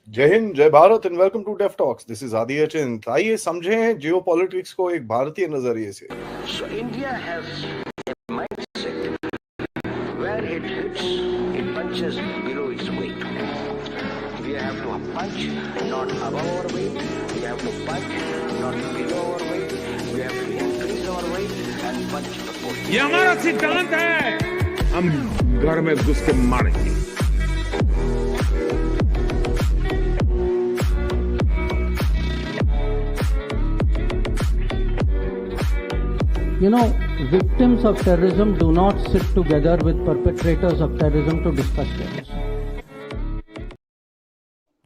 जय हिंद, जय Bharat and welcome to def talks. This is Aadi Achint. आइए समझें जियोपॉलिटिक्स को एक भारतीय नजरिए से। So India has a mindset where it hits, it punches below its weight. We have to punch not above our weight. We have to punch not below our weight. We have to increase our weight and punch the post. ये हमारा सिद्धांत है। हम घर में घुस के मारेंगे। You know, victims of terrorism do not sit together with perpetrators of terrorism to discuss terrorism.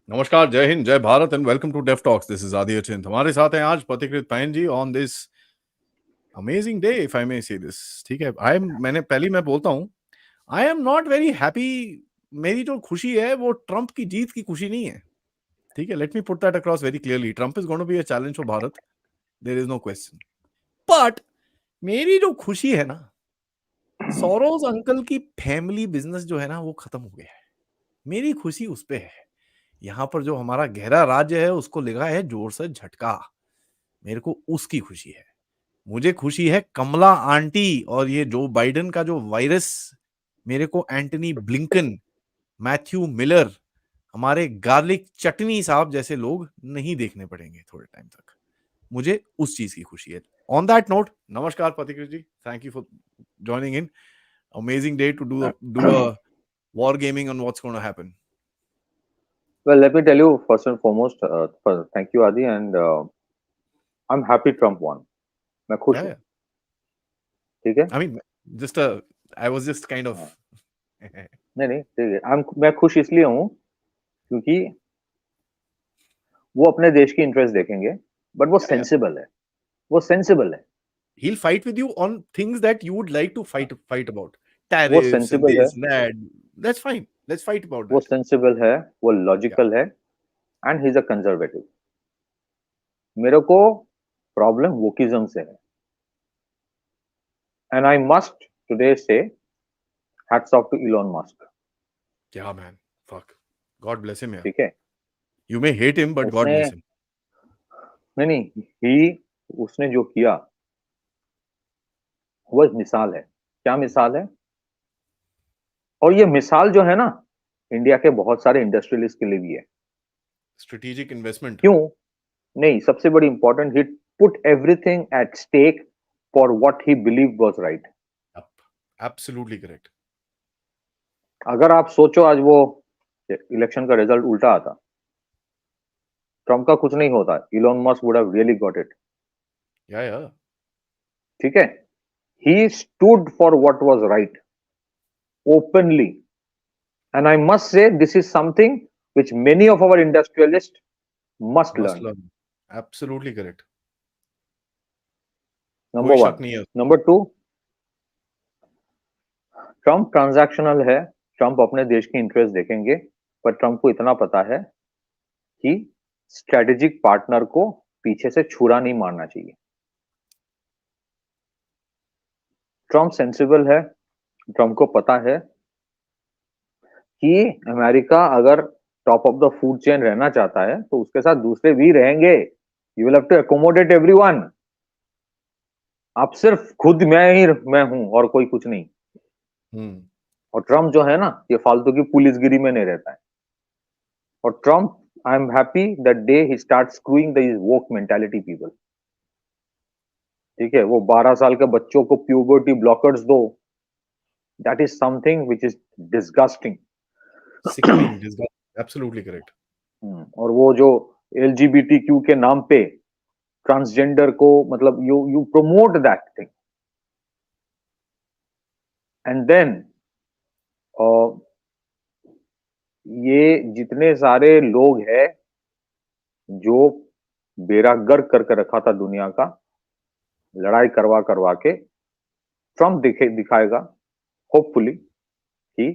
नमस्कार, जय हिंद, जय Bharat and welcome to def talks. This is Aadi Achint. हमारे साथ हैं आज Pathikrit Payne ji on this amazing day, if I may say this. ठीक है, मैं बोलता हूं, I am not very happy. मेरी जो खुशी है वो ट्रंप की जीत की खुशी नहीं है। ठीक है, let me put that across very clearly. Trump is going to be a challenge for Bharat, there is no question. But मेरी जो खुशी है ना, सोरोस अंकल की फैमिली बिजनेस जो है ना वो खत्म हो गया है। मेरी खुशी उस पे है। यहाँ पर जो हमारा गहरा राज्य है उसको लगा है जोर से झटका। मेरे को उसकी खुशी है। मुझे खुशी है कमला आंटी और ये जो बाइडेन का जो वायरस। मेरे को एंटनी ब्लिंकन, मैथ्यू मिलर, हमारे गार्लिक चटनी साहब जैसे लोग नहीं देखने पड़ेंगे थोड़े टाइम तक। मुझे उस चीज की खुशी है। ऑन दैट नोट, नमस्कार Pathikrit ji, thank you for joining in. Amazing day to do a war gaming on what's going to happen. Well, let me tell you first and foremost, thank you, Adi, and I'm happy Trump won. मैं खुश हूँ, ठीक है? I mean, I was just kind of. नहीं, ठीक है। मैं खुश इसलिए हूँ क्योंकि वो अपने देश की इंटरेस्ट देखेंगे, बट वो सेंसिबल है। वो सेंसिबल है। He'll fight with you on things that you would like to fight about. वो Tariffs and सेंसिबल है। this and that. That's fine. Let's fight about that. वो सेंसिबल है, वो लॉजिकल है, and he is a conservative. मेरे को problem wokeism से है, एंड आई मस्ट टुडे से hats off to Elon Musk. Yeah, man. Fuck. God bless him, yeah. ठीक है? You may hate him, but God bless him. नहीं, उसने जो किया वो एक मिसाल है। क्या मिसाल है? और ये मिसाल जो है ना, इंडिया के बहुत सारे इंडस्ट्रियलिस्ट के लिए भी है। Strategic investment. क्यों? नहीं, सबसे बड़ी important, he put everything at stake for what he believed was right. Absolutely correct. अगर आप सोचो आज वो इलेक्शन का रिजल्ट उल्टा आता, ट्रम्प का कुछ नहीं होता, Elon Musk would have really got it. Yeah. ठीक है? He stood for what was right openly, and I must say this is something which many of our industrialists must learn. Absolutely correct. Number one. Number two, Trump transactional है। Trump अपने देश के interest देखेंगे, पर Trump को इतना पता है कि स्ट्रेटेजिक पार्टनर को पीछे से छुरा नहीं मारना चाहिए। ट्रम्प सेंसिबल है। ट्रम्प को पता है कि अमेरिका अगर top of the food chain रहना चाहता है तो उसके साथ दूसरे भी रहेंगे। You will have to accommodate everyone. आप सिर्फ खुद मैं हूं और कोई कुछ नहीं। और ट्रम्प जो है ना, ये फालतू की पुलिसगिरी में नहीं रहता है। और Trump, I am happy that day he start screwing this woke mentality people. ठीक है? वो 12 साल के बच्चों को प्यूबर्टी ब्लॉकर्स दो, that is something which is disgusting. Absolutely correct. और वो जो LGBTQ के नाम पे ट्रांसजेंडर को, मतलब you promote that thing, and then ये जितने सारे लोग हैं जो बेड़ा गर्क करके रखा था दुनिया का, लड़ाई करवा के ट्रम्प दिखाएगा होपफुली कि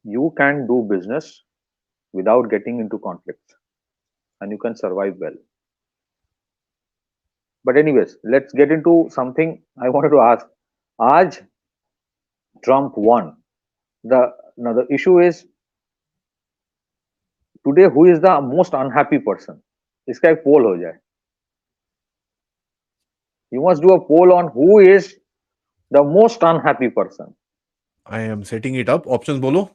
you can do business without getting into conflicts and you can survive well. But anyways, let's get into something I wanted to ask. Aaj Trump won. Now the issue is today who is the most unhappy person, इसका एक poll हो जाए. You must do a poll on who is the most unhappy person. I am setting it up. Options बोलो.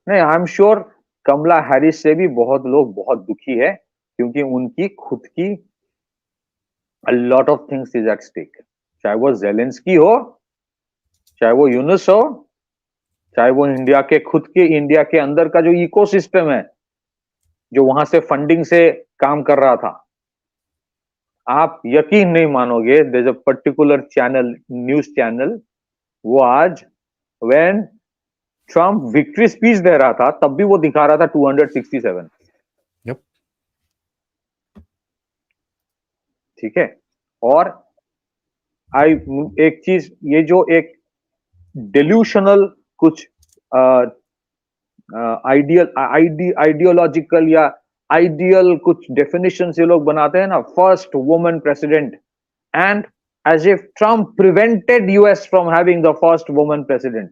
नहीं, I am sure Kamala Harris से भी बहुत लोग बहुत दुखी है, क्योंकि उनकी खुद की a lot of things is at stake. चाहे वो जेलेंस्की हो, चाहे वो यूनुस हो, चाहे वो इंडिया के खुद के इंडिया के अंदर का जो इकोसिस्टम है, जो वहां से फंडिंग से काम कर रहा था. आप यकीन नहीं मानोगे, there is a particular channel, news channel, वो आज व्हेन ट्रम्प विक्ट्री स्पीच दे रहा था तब भी वो दिखा रहा था 267. Yep. ठीक है. और एक चीज, ये जो एक डेल्यूशनल कुछ आइडियोलॉजिकल या आइडियल कुछ डेफिनेशन ये लोग बनाते हैं ना, first woman president, and as if Trump prevented US from having the first woman president.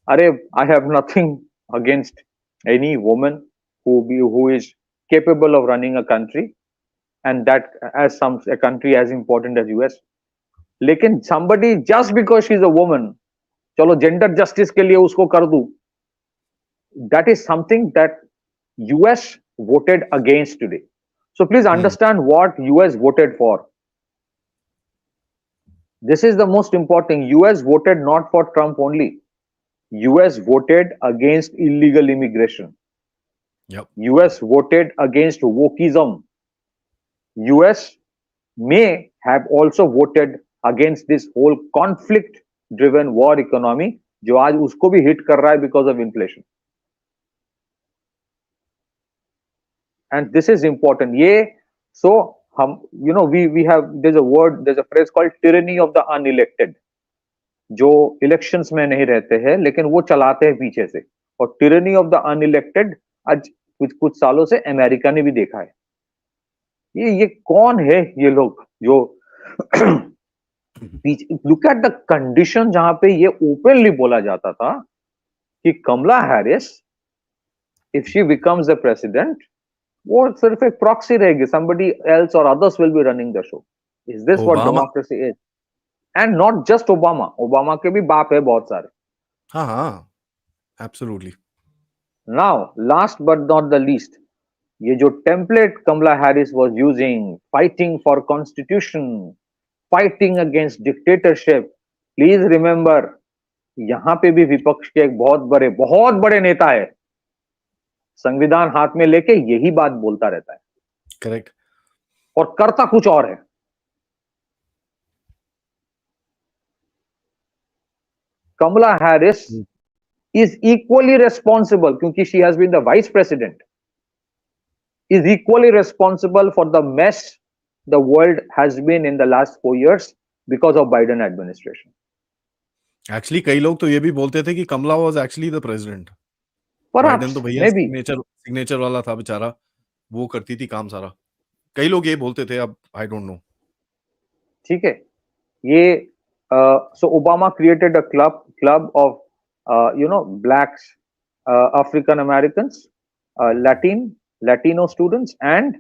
अरे, I have nothing against any woman who is capable of running a country, and that as a country as important as US. लेकिन somebody just because she's a woman, चलो gender justice के लिए उसको कर दूं, that is something that US voted against today. So please understand what US voted for. This is the most important. US voted not for Trump only. US voted against illegal immigration. Yep. US voted against wokeism. US may have also voted against this whole conflict driven war economy, जो आज उसको भी hit कर रहा है because of inflation. And this is important. ये so हम we have, there's a phrase called tyranny of the unelected, जो इलेक्शंस में नहीं रहते हैं लेकिन वो चलाते हैं पीछे से. और tyranny of the unelected आज कुछ सालों से अमेरिका ने भी देखा है. ये कौन है ये लोग जो लुक एट द कंडीशन जहां पे ये ओपनली बोला जाता था कि Kamala Harris if she becomes the president, वो सिर्फ एक प्रॉक्सी रहेगी, somebody else or others will be running the show. Is this what democracy is? And not just Obama के भी बाप है बहुत सारे. हाँ, absolutely. Now, last but not the least, ये जो template Kamala Harris was using, fighting for constitution, fighting against dictatorship, please remember, यहां पे भी विपक्ष के एक बहुत बड़े नेता है, संविधान हाथ में लेके यही बात बोलता रहता है. करेक्ट. और करता कुछ और है. कमला हैरिस is equally responsible, क्योंकि she has been the vice president, is equally responsible for the mess the world has been in the last 4 years because of Biden administration. Actually, कई लोग तो ये भी बोलते थे कि कमला was actually the president. Perhaps, तो भैया maybe. सिग्नेचर वाला था बेचारा, वो करती थी काम सारा. कई लोग ये बोलते थे, अब I don't know. ठीक है. ये so Obama created a club of blacks, African Americans, Latino students and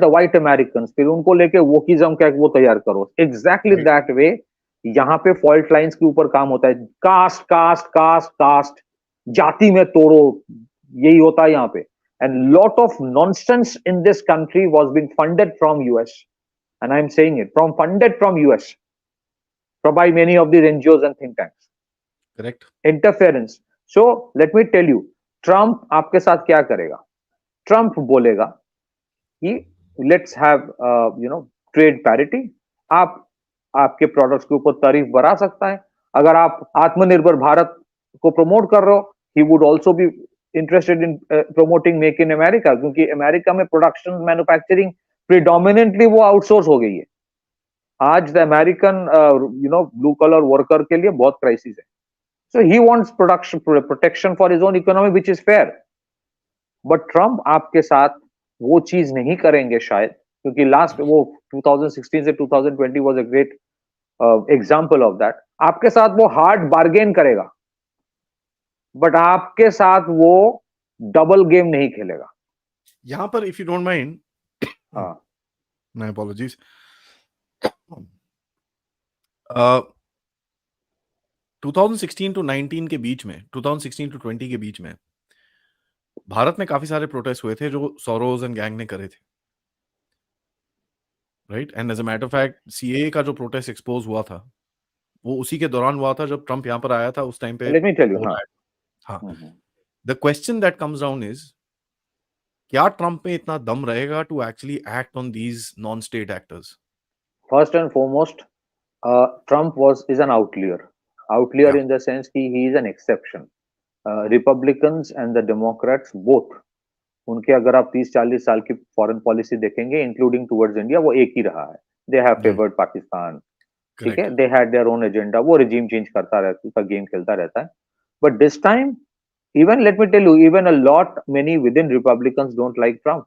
the white Americans. फिर उनको लेके वोकिज्म का वो तैयार करो. Exactly that way यहाँ पे फॉल्ट लाइंस के ऊपर काम होता है. कास्ट जाति में तोड़ो, यही होता है यहाँ पे. And lot of nonsense in this country was being funded from US, and I'm saying it, funded from US, by many of these NGOs and think tanks. Correct. Interference. So let me tell you, Trump आपके साथ क्या करेगा? Trump बोलेगा कि let's have trade parity. आपके products के ऊपर तारीफ बढ़ा सकता है. अगर आप आत्मनिर्भर भारत को प्रमोट कर रहे हो, he would also be interested in promoting make in America, क्योंकि अमेरिका में प्रोडक्शन मैन्युफैक्चरिंग प्रीडोमिनेंटली वो आउटसोर्स हो गई है. आज the American blue collar worker के लिए बहुत क्राइसिस है. So he wants protection for his own economy, which is fair. But Trump आपके साथ वो चीज नहीं करेंगे शायद, क्योंकि लास्ट वो 2016 से 2020 was a great example of that. आपके साथ वो हार्ड बार्गेन करेगा, बट आपके साथ वो डबल गेम नहीं खेलेगा। यहाँ पर इफ यू डोंट माइंड, हाँ, माय अपॉलॉजीज, 2016 टू 19 के बीच में, 2016 टू 20 के बीच में भारत में काफी सारे प्रोटेस्ट हुए थे जो सोरोज एंड गैंग ने करे थे, right? And as a matter of fact CAA का जो प्रोटेस्ट एक्सपोज हुआ था वो उसी के दौरान हुआ था जब ट्रम्प यहाँ पर आया था, उस टाइम पे लेट मी टेल यू। हो हाँ, रहा है। हाँ, the question that comes down is, क्या ट्रम्प में इतना दम रहेगा to actually act on these non state actors? First and foremost, Trump is an outlier. Outlier Yeah. in the sense he is an exception. Republicans and the Democrats both, उनके अगर आप 30-40 साल की फॉरेन पॉलिसी देखेंगे including towards India, वो एक ही रहा है। दे हैव फेवर्ड पाकिस्तान, ठीक है, they had their own agenda, वो रिजीम चेंज करता रहता है, गेम खेलता रहता है। But this time, even let me tell you, even a lot many within Republicans don't like Trump,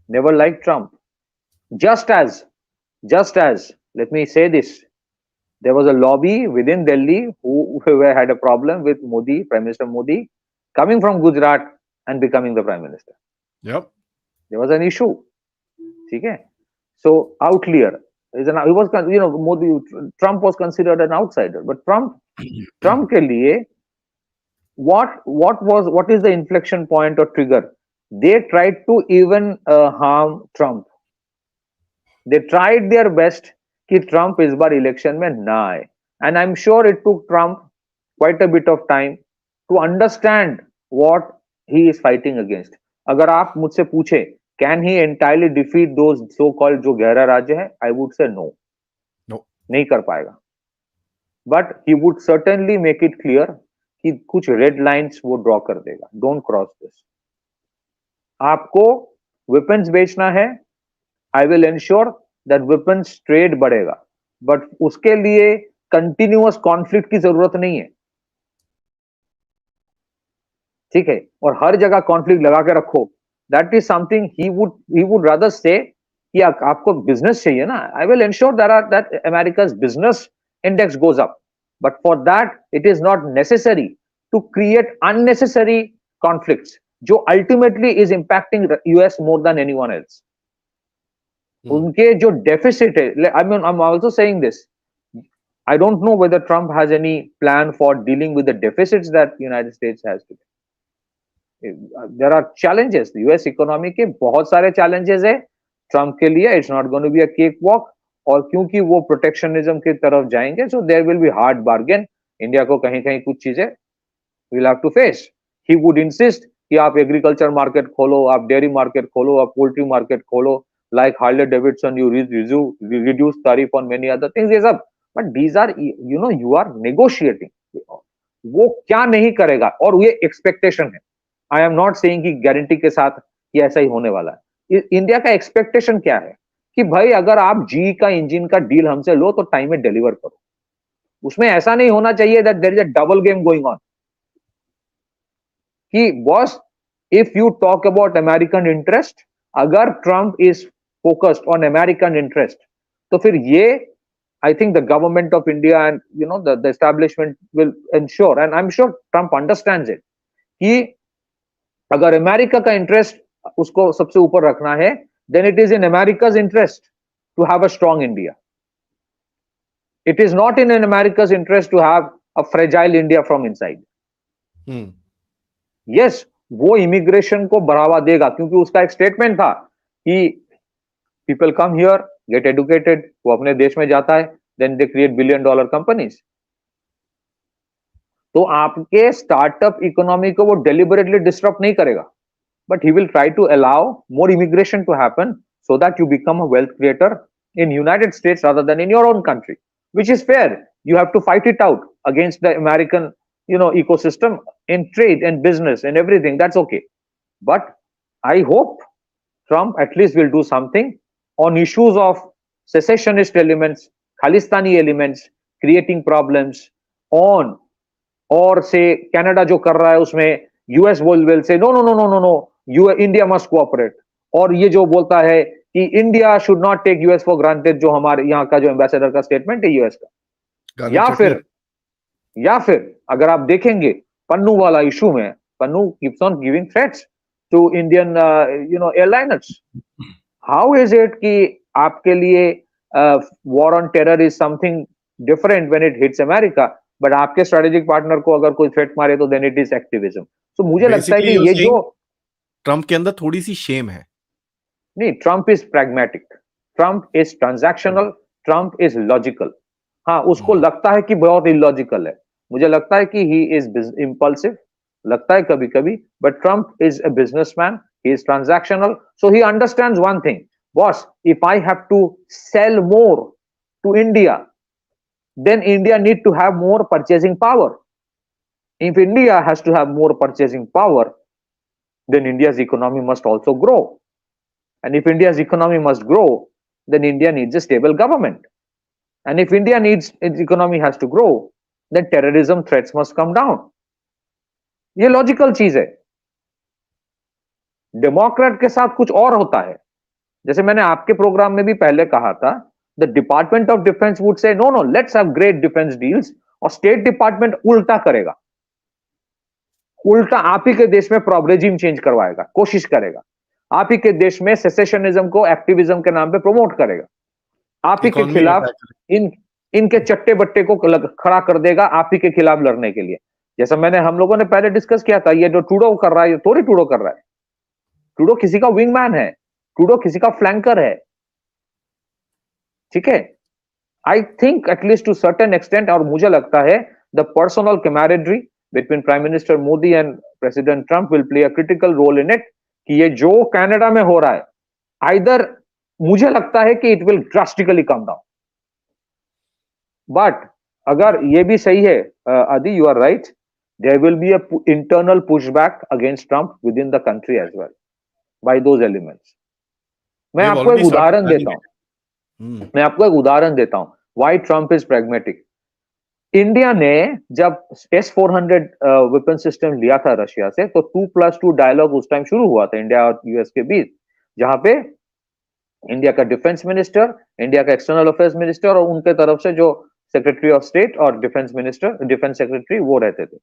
never liked Trump. Just as let me say this, there was a lobby within Delhi who had a problem with Modi, Prime Minister Modi, coming from Gujarat and becoming the Prime Minister. Yep. There was an issue. Okay? So outlier is an, he was, you know, Modi, Trump was considered an outsider, but Trump ke liye, what is the inflection point or trigger? They tried to even harm Trump. They tried their best कि Trump इस बार election में ना आए, and I am sure it took Trump quite a bit of time to understand what he is fighting against. अगर आप मुझसे पूछे can he entirely defeat those so called जो गहरा राज्य है, आई वुड से नो, नहीं कर पाएगा. But he would certainly make it clear कि कुछ रेड लाइंस वो ड्रॉ कर देगा, डोंट क्रॉस दिस. आपको वेपन्स बेचना है, I will ensure that weapons trade बढ़ेगा, बट उसके लिए कंटिन्यूअस कॉन्फ्लिक्ट की जरूरत नहीं है, ठीक है, और हर जगह कॉन्फ्लिक्ट लगा के रखो. That is something he would rather say कि आपको बिजनेस चाहिए ना, आई विल एंश्योर दैट अमेरिका's business index goes up, but for that it is not necessary to create unnecessary conflicts जो ultimately is impacting US more than anyone else. उनके जो deficit है, I mean I am also saying this, I don't know whether Trump has any plan for dealing with the deficits that the United States has today. There are challenges. The US economy के बहुत सारे challenges है. Trump के लिए it's not going to be a cakewalk. और क्योंकि वो protectionism की तरफ जाएंगे, so there will be hard bargain. India को कहीं-कहीं कुछ चीजें we'll have to face. He would insist कि आप agriculture market खोलो, आप dairy market खोलो, आप poultry market खोलो. Like Harley Davidson, you reduce tariff on many other things. Yes, up. But these are, you know, you are negotiating. वो क्या नहीं करेगा, और ये एक्सपेक्टेशन है. आई एम नॉट सेइंग कि गारंटी के साथ कि ऐसा ही होने वाला है. इंडिया का एक्सपेक्टेशन क्या है कि भाई अगर आप जी का इंजन का डील हमसे लो तो टाइम में डिलीवर करो. उसमें ऐसा नहीं होना चाहिए that there is a double game going on कि boss, if you talk about American interest, अगर Trump is focused on American interest, तो फिर ये I think the government of India and, you know, the establishment will ensure, and I'm sure Trump understands it, कि अगर America का interest उसको सबसे ऊपर रखना है, then it is in America's interest to have a strong India. It is not in America's interest to have a fragile India from inside. Yes, वो immigration को बढ़ावा देगा क्योंकि उसका एक स्टेटमेंट था कि people come here, get educated, वो अपने देश में जाता है, then they create billion-dollar companies. तो आपके स्टार्टअप इकोनॉमी को वो deliberately disrupt नहीं करेगा, but he will try to allow more immigration to happen so that you become a wealth creator in United States rather than in your own country, which is fair. You have to fight it out against the American, you know, ecosystem in trade and business and everything. That's okay. But I hope Trump at least will do something on issues of secessionist elements, Khalistani elements, creating problems on, or say Canada जो कर रहा है उसमें US will say no, India must cooperate. और ये जो बोलता है कि India should not take US for granted, जो हमारे यहाँ का जो एम्बेसडर का स्टेटमेंट है US का, या फिर अगर आप देखेंगे पन्नू वाला इशू में Pannu keeps on giving threats to Indian airliners. How is it कि आपके लिए war on terror is something different when it hits America, but आपके strategic partner को अगर कोई threat मारे तो then it is activism. So मुझे लगता है बेसिकली कि यू ये जो ट्रम्प के अंदर थोड़ी सी शेम है. नहीं, Trump is pragmatic, Trump is transactional, Trump is logical. हाँ, उसको लगता है कि बहुत इलॉजिकल है. मुझे लगता है कि ही इज इम्पल्सिव, लगता है कभी कभी, but Trump is a businessman, he is transactional, so he understands one thing, boss, if I have to sell more to India, then India need to have more purchasing power. If India has to have more purchasing power, then India's economy must also grow. And if India's economy must grow, then India needs a stable government. And if India needs its economy has to grow, then terrorism threats must come down. ये logical चीज है. Democrat के साथ कुछ और होता है. जैसे मैंने आपके प्रोग्राम में भी पहले कहा था, the department of defence would say no no let's have great defence deals, और स्टेट डिपार्टमेंट उल्टा करेगा. उल्टा आप ही के देश में रेजिम चेंज करवाएगा, कोशिश करेगा. आप ही के देश में सेसेशनिज्म को एक्टिविज्म के नाम पे प्रमोट करेगा. आप ही के खिलाफ इनके चट्टे बट्टे को खड़ा कर देगा आप ही के खिलाफ लड़ने के लिए. जैसा मैंने हम लोगों ने पहले डिस्कस किया था, ये जो ट्रूडो कर रहा है, ये थोड़ी ट्रूडो कर रहा है. ट्रूडो किसी का विंगमैन है, ट्रूडो किसी का फ्लैंकर है. ठीक है. I think at least to certain extent, और मुझे लगता है the personal camaraderie between prime minister Modi and president Trump will play a critical role in it. कि ये जो कनाडा में हो रहा है, आइदर मुझे लगता है कि it will drastically come down. But अगर ये भी सही है, Aadi, you are right, there will be a internal pushback against Trump within the country as well by those elements. मैं आपको एक उदाहरण देता हूं. मैं आपको एक उदाहरण देता हूं why Trump is pragmatic. India ने जब S-400 वेपन सिस्टम लिया था रशिया से, तो 2+2 डायलॉग उस टाइम शुरू हुआ था इंडिया और यूएस के बीच, जहां पे इंडिया का डिफेंस मिनिस्टर, इंडिया का एक्सटर्नल अफेयर्स मिनिस्टर और उनके तरफ से जो सेक्रेटरी ऑफ स्टेट और डिफेंस मिनिस्टर, डिफेंस सेक्रेटरी, वो रहते थे.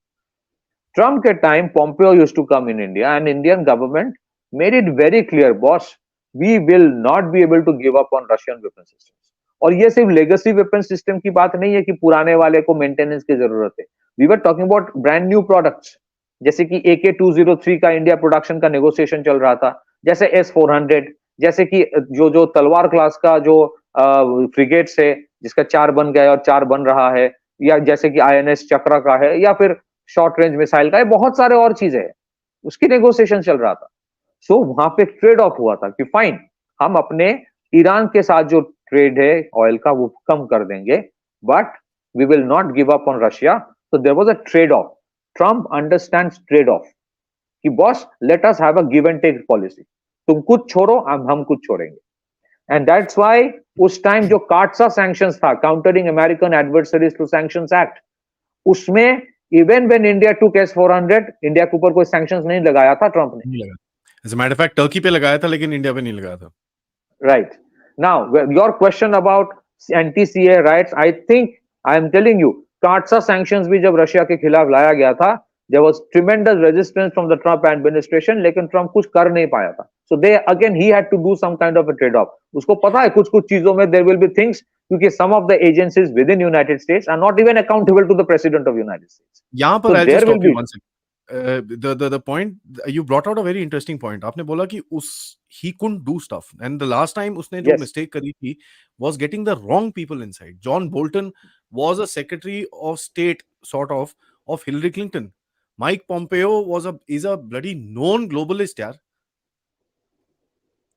ट्रम्प के time Pompeo used to come in India and Indian government made it very clear, boss, we will not be able to give up on Russian weapon systems. और ये सिर्फ legacy weapon system की बात नहीं है कि पुराने वाले को मेंटेनेंस की जरूरत है. We were talking about brand new products, जैसे कि AK-203 का इंडिया प्रोडक्शन का नेगोशिएशन चल रहा था, जैसे S-400, जैसे कि जो तलवार क्लास का जो फ्रिगेट्स है, जिसका 4 बन गया और 4 बन रहा है, या जैसे कि INS चक्रा का है, या फिर शॉर्ट रेंज मिसाइल का है, बहुत सारे और चीजें हैं, उसकी नेगोशिएशन चल रहा था. सो वहां पे ट्रेड ऑफ हुआ था कि फाइन, हम अपने ईरान के साथ जो ट्रेड है ऑयल का वो कम कर देंगे, but we will not give up on Russia. So there was a trade off. Trump understands trade off कि boss, let us have a give and take policy. तुम कुछ छोड़ो, हम कुछ छोड़ेंगे. एंड दैट्स व्हाई उस टाइम जो CAATSA sanctions था, countering American adversaries to sanctions act, उसमें even when India took S-400, India के ऊपर कोई सैंक्शंस नहीं लगाया था ट्रम्प ने. As a matter of fact, Turkey पे लगाया था, लेकिन इंडिया पे नहीं लगाया था. Right. Now, your question about anti-CA rights, I think I am telling you, काटसा sanctions भी जब रशिया के खिलाफ लाया गया था, there was tremendous resistance from the Trump administration, लेकिन ट्रम्प कुछ कर नहीं पाया था. So they again he had to do some kind of a trade-off. उसको पता है कुछ चीजों में there will be things, क्योंकि some of the agencies within United States are not even accountable to the President of United States. यहाँ पर So I'll there just will stop you be one second. The point you brought out a very interesting point. आपने बोला कि he couldn't do stuff, and the last time उसने जो yes, mistake करी थी was getting the wrong people inside. John Bolton was a secretary of state sort of Hillary Clinton. Mike Pompeo is a bloody known globalist यार.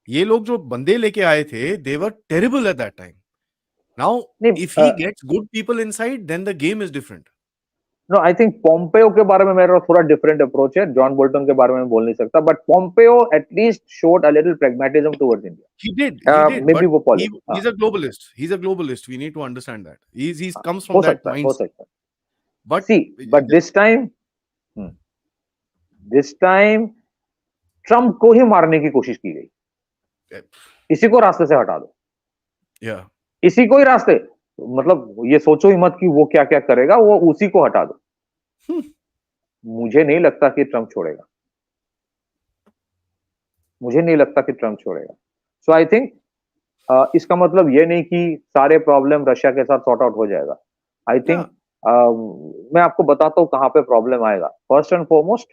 ये लोग जो बंदे लेके आए थे, they were terrible at that time. Now if he gets good people inside, then the game is different. No, I think Pompeo के बारे में मेरा थोड़ा different approach है. John Bolton के बारे में बोल नहीं सकता, but Pompeo at least showed a little pragmatism towards India. He did. Maybe वो he's a globalist. He's a globalist. We need to understand that. He comes from that mindset. हो सकता है. But see, but this time Trump को ही मारने की कोशिश की गई. इसी को रास्ते से हटा दो. Yeah. इसी को ही रास्ते, मतलब ये सोचो ही मत कि वो क्या क्या करेगा, वो उसी को हटा दो. मुझे नहीं लगता कि ट्रम्प छोड़ेगा, मुझे नहीं लगता कि ट्रम्प छोड़ेगा। सो आई थिंक इसका मतलब ये नहीं कि सारे प्रॉब्लम रशिया के साथ सॉर्ट आउट हो जाएगा। आई थिंक या मैं आपको बताता हूँ कहाँ पे प्रॉब्लम आएगा। फर्स्ट एंड फॉरमोस्ट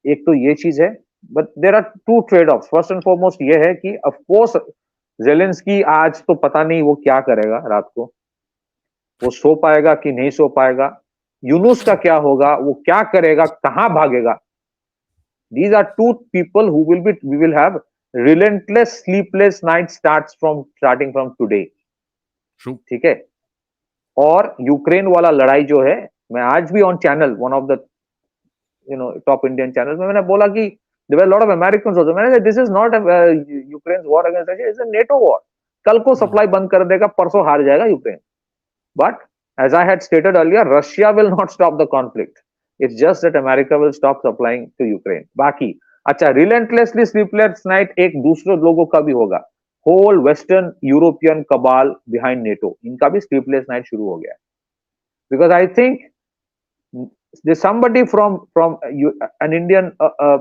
एक तो ये चीज है, but there are two trade off. First and foremost ये है कि ऑफ कोर्स जेलेंस्की आज तो पता नहीं वो क्या करेगा रात को, वो सो पाएगा कि नहीं सो पाएगा, यूनुस का क्या होगा, वो क्या करेगा, कहां भागेगा। These are two people who will be, we will have relentless sleepless night starting from today। True. ठीक है। और यूक्रेन वाला लड़ाई जो है, मैं आज भी on channel one of the top Indian channel में मैंने बोला कि there were a lot of Americans also। मैंने this is not Ukraine war against Russia, it's a NATO war. कल को सप्लाई बंद कर देगा, परसों हार जाएगा Ukraine. But as I had stated earlier, Russia will not stop the conflict. It's just that America will stop supplying to Ukraine। बाकी अच्छा, relentlessly sleepless night एक दूसरे लोगों का भी होगा। Whole western European cabal behind NATO, इनका भी स्लीपलेस नाइट शुरू हो गया है। Because I think there's somebody from an Indian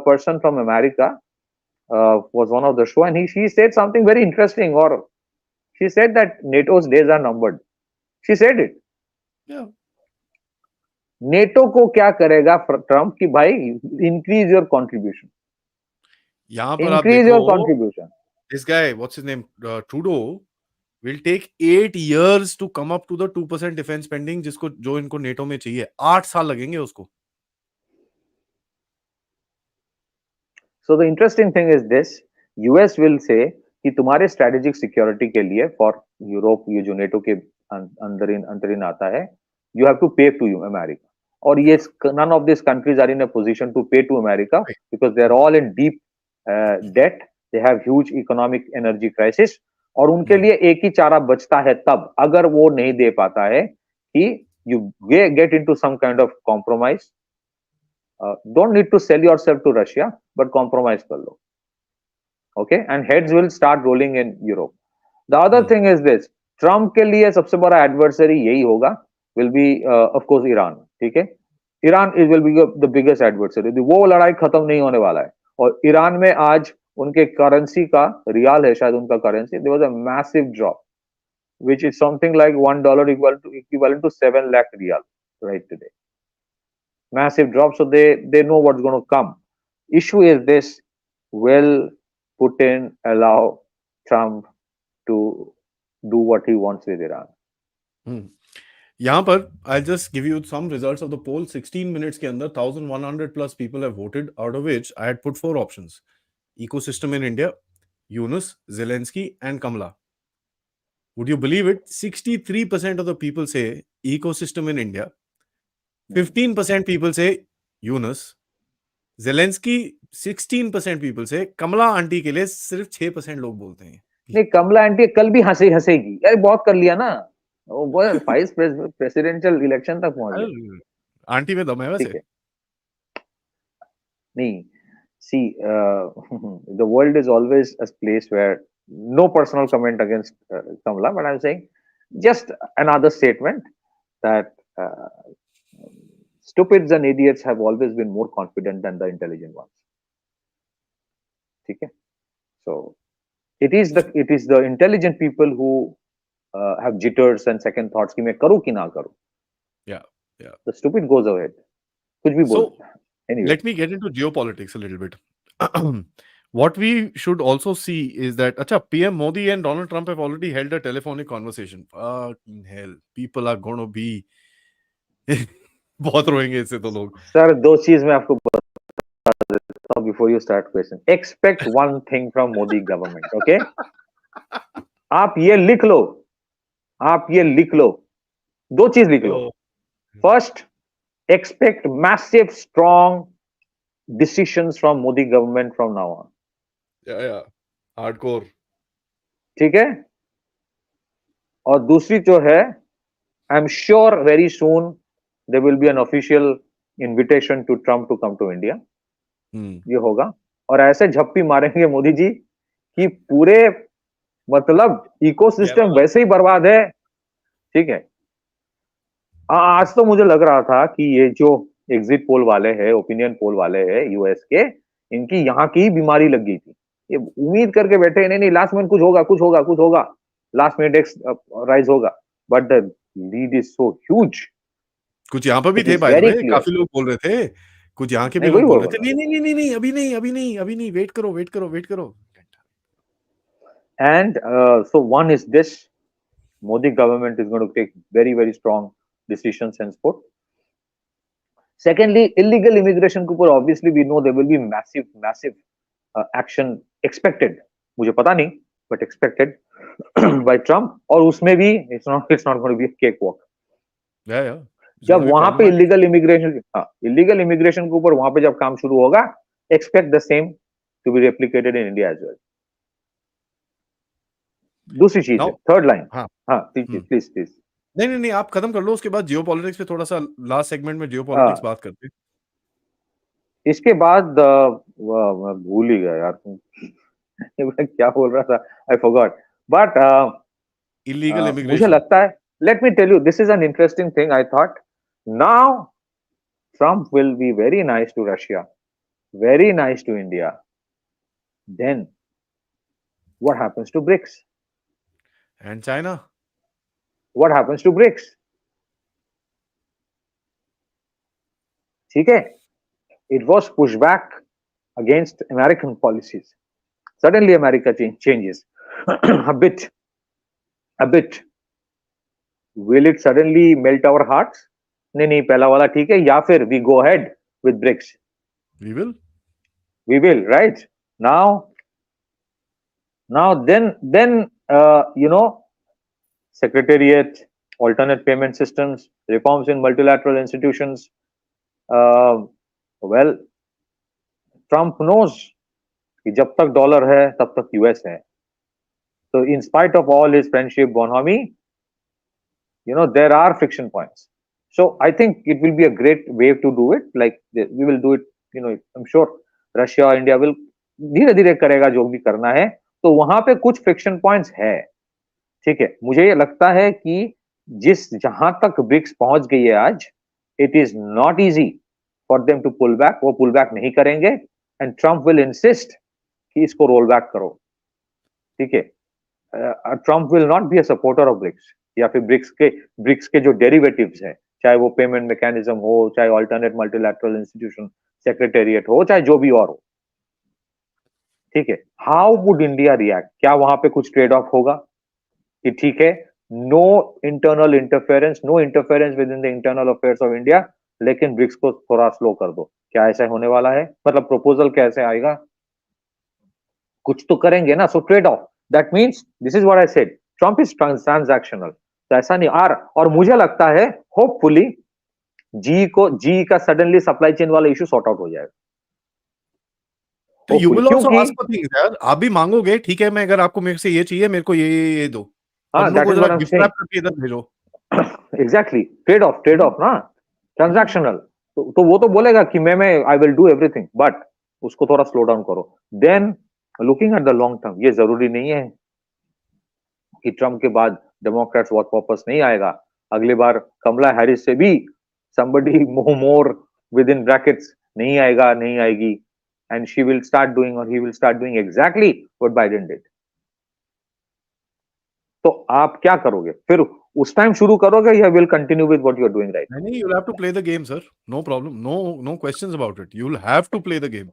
person from America was one of the show, and she said something very interesting, or she said that NATO's days are numbered। she said it। या NATO को क्या करेगा Trump की, भाई increase your contribution, यहाँ पर आप increase देखो, your contribution. this guy, what's his name, Trudeau, will take 8 years to come up to the 2% defence spending जिसको जो इनको नेटो में चाहिए। 8 साल लगेंगे उसको। So the interesting thing is this, US will say कि तुम्हारे स्ट्रेटेजिक सिक्योरिटी के लिए फॉर यूरोप, ये जो नेटो के अंतरीन आता है, you have to pay to you America. और ये none of this countries are in a position to pay to America because they are all in deep debt, they have huge economic energy crisis. और उनके लिए एक ही चारा बचता है तब, अगर वो नहीं दे पाता है, कि you get into some kind of compromise. don't need to sell yourself to Russia, but compromise कर लो। Okay, and heads will start rolling in Europe। The other thing is this, Trump के लिए सबसे बड़ा adversary यही होगा, will be of course Iran। ठीक है, Iran will be the biggest adversary। वो लड़ाई खत्म नहीं होने वाला है। और ईरान में आज उनके करेंसी का, रियाल है शायद उनका currency, there was a massive drop which is something like $1 equivalent to 7 lakh riyal right today। Massive drop, so they know what's going to come। Issue is this, will Putin allow Trump to do what he wants with Iran? यहाँ पर I'll just give you some results of the poll। 16 minutes के अंदर 1100 plus people have voted, out of which I had put 4 options: ecosystem in India, Yunus, Zelensky and Kamala। Would you believe it? 63% of the people say ecosystem in India, 15% people say Yunus, Zelensky 16% people say, Kamala aunty के लिए सिर्फ 6% लोग बोलते हैं। नहीं, कमला aunty कल भी हंसेगी यार, बहुत कर लिया ना, वो वाइस प्रेसिडेंशियल इलेक्शन तक पहुंच गए। आंटी में दम है वैसे। ठीक है, नहीं, see the world is always a place where no personal comment against Kamala, but I'm saying just another statement that stupids and idiots have always been more confident than the intelligent ones। ठीक है, so it is the intelligent people who have jitters and second thoughts कि मैं करूं कि ना करूं। Yeah। The stupid goes ahead, कुछ भी बोल। Anyway, let me get into geopolitics a little bit। What we should also see is that अच्छा, PM Modi and Donald Trump have already held a telephonic conversation। Fucking hell, people are going to be बहुत रोएंगे इससे तो लोग। Sir दो चीज मैं आपको बता देता हूं before you start question। Expect one thing from Modi government, okay? आप ये लिख लो, आप ये लिख लो, दो चीज लिख लो। First, expect massive strong decisions from Modi government from now on। Yeah, hardcore। ठीक है, और दूसरी जो है, I am sure very soon there will be an official invitation to Trump to come to India. ये होगा, और ऐसे झप्पी मारेंगे मोदी जी कि पूरे मतलब इकोसिस्टम वैसे ही बर्बाद है। ठीक है, आज तो मुझे लग रहा था कि ये जो एग्जिट पोल वाले हैं, ओपिनियन पोल वाले हैं यूएस के, इनकी यहाँ की ही बीमारी लग गई थी। ये उम्मीद करके बैठे नहीं नहीं लास्ट मिनट कुछ होगा कुछ होगा कुछ होगा, लास्ट मिनट एक्स राइज होगा, but the lead is so huge. कुछ यहाँ पर भी इट थे is by the very way, clear. काफी लोग बोल रहे थे, कुछ यहाँ के भी नहीं वही लोग बोल रहे बोल थे, नहीं नहीं नहीं नहीं नहीं अभी नहीं अभी नहीं अभी नहीं, वेट करो वेट करो वेट करो। And so one is this: Modi government is going to take very strong decisions henceforth. Secondly, illegal immigration के ऊपर obviously we know there will be massive action expected. मुझे पता नहीं, but expected by Trump. और उसमें भी it's not going to be a cakewalk. Yeah. जब वहां पे illegal immigration के ऊपर वहां पे जब काम शुरू होगा, expect the same to be replicated in India as well. दूसरी चीज है, थर्ड लाइन। हाँ प्लीज नहीं नहीं नहीं आप खत्म कर लो, उसके बाद जियोपॉलिटिक्स पे थोड़ा सा लास्ट सेगमेंट में जियोपॉलिटिक्स बात करते हैं। इसके बाद भूल ही गया यार क्या बोल रहा था, आई फॉरगॉट, बट इलीगल मुझे इमिग्रेशन। लगता है, let me tell you, this is an interesting thing. I thought now Trump will be very nice to Russia, very nice to India. Then what happens to BRICS? And China? What happens to BRICS? ठीक है, it was pushback against American policies. Suddenly America changes a bit. Will it suddenly melt our hearts? नहीं नहीं, पहला वाला ठीक है, या फिर we go ahead with BRICS? We will, right? Now then Secretariat, alternate payment systems, reforms in multilateral institutions. Well, Trump knows कि जब तक डॉलर है तब तक यूएस है. So in spite of all his friendship bonhomie, there are friction points. So I think it will be a great way to do it. Like we will do it, I'm sure Russia, India will धीरे धीरे करेगा जो भी करना है. तो वहां पे कुछ फ्रिक्शन पॉइंट्स है, ठीक है. मुझे ये लगता है कि जहां तक ब्रिक्स पहुंच गई है आज, it is not easy for them to pull back. वो पुल बैक नहीं करेंगे एंड ट्रम्प विल इंसिस्ट कि इसको रोल बैक करो, ठीक है. Trump will not be a supporter of BRICS या फिर ब्रिक्स के जो डेरिवेटिव्स हैं, चाहे वो पेमेंट मैकेनिज्म हो, चाहे ऑल्टरनेट मल्टीलैटरल इंस्टीट्यूशन सेक्रेटेरिएट हो, चाहे जो भी और हो, ठीक है. How would India react? क्या वहां पे कुछ ट्रेड ऑफ होगा कि ठीक है, no internal interference, no interference within the internal affairs of India, लेकिन ब्रिक्स को थोड़ा स्लो कर दो? क्या ऐसा होने वाला है? मतलब प्रपोजल कैसे आएगा? कुछ तो करेंगे ना. So trade off, that means this is what I said, Trump is transactional. तो ऐसा नहीं और मुझे लगता है होपफुली जी का सडनली सप्लाई चेन वाला इश्यू सॉर्ट आउट हो जाएगा. तो you will also ask for things यार, आप भी मांगोगे, ठीक है, मैं अगर आपको मेरे से ये चाहिए, मेरे को ये दो, पन्नू को जरा गिफ्ट रैप करके इधर भेजो. एग्जैक्टली, ट्रेड ऑफ ना, ट्रांजैक्शनल. तो वो तो बोलेगा कि मैं I will do everything, but उसको थोड़ा स्लो डाउन करो. Then looking at the long term, ये जरूरी नहीं है कि ट्रम्प के बाद डेमोक्रेट्स वापस नहीं आएगा. अगली बार कमला हैरिस से भी somebody more within brackets नहीं आएगा, नहीं आएगी, and she will start doing, or he will start doing exactly what Biden did. तो आप क्या करोगे फिर? उस टाइम शुरू करोगे या will continue with what you are doing right now? नहीं, you'll have to play the game, sir. No problem. No questions about it. You'll have to play the game.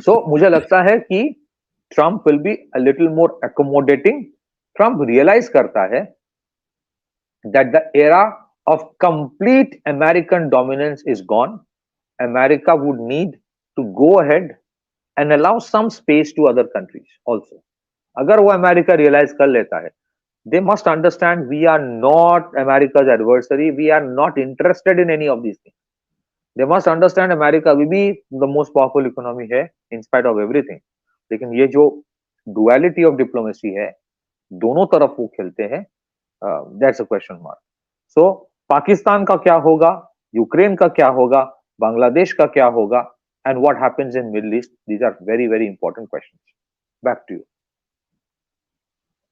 So मुझे लगता है कि Trump will be a little more accommodating. Trump realize करता है that the era of complete American dominance is gone. America would need to go ahead and allow some space to other countries also. अगर वो America realise कर लेता है, they must understand we are not America's adversary. We are not interested in any of these things. They must understand America will be the most powerful economy है in spite of everything. लेकिन ये जो duality of diplomacy है, दोनों तरफ वो खेलते हैं, that's a question mark. So Pakistan का क्या होगा, यूक्रेन का क्या होगा, बांग्लादेश का क्या होगा, and what happens in Middle East? These are very important questions. Back to you.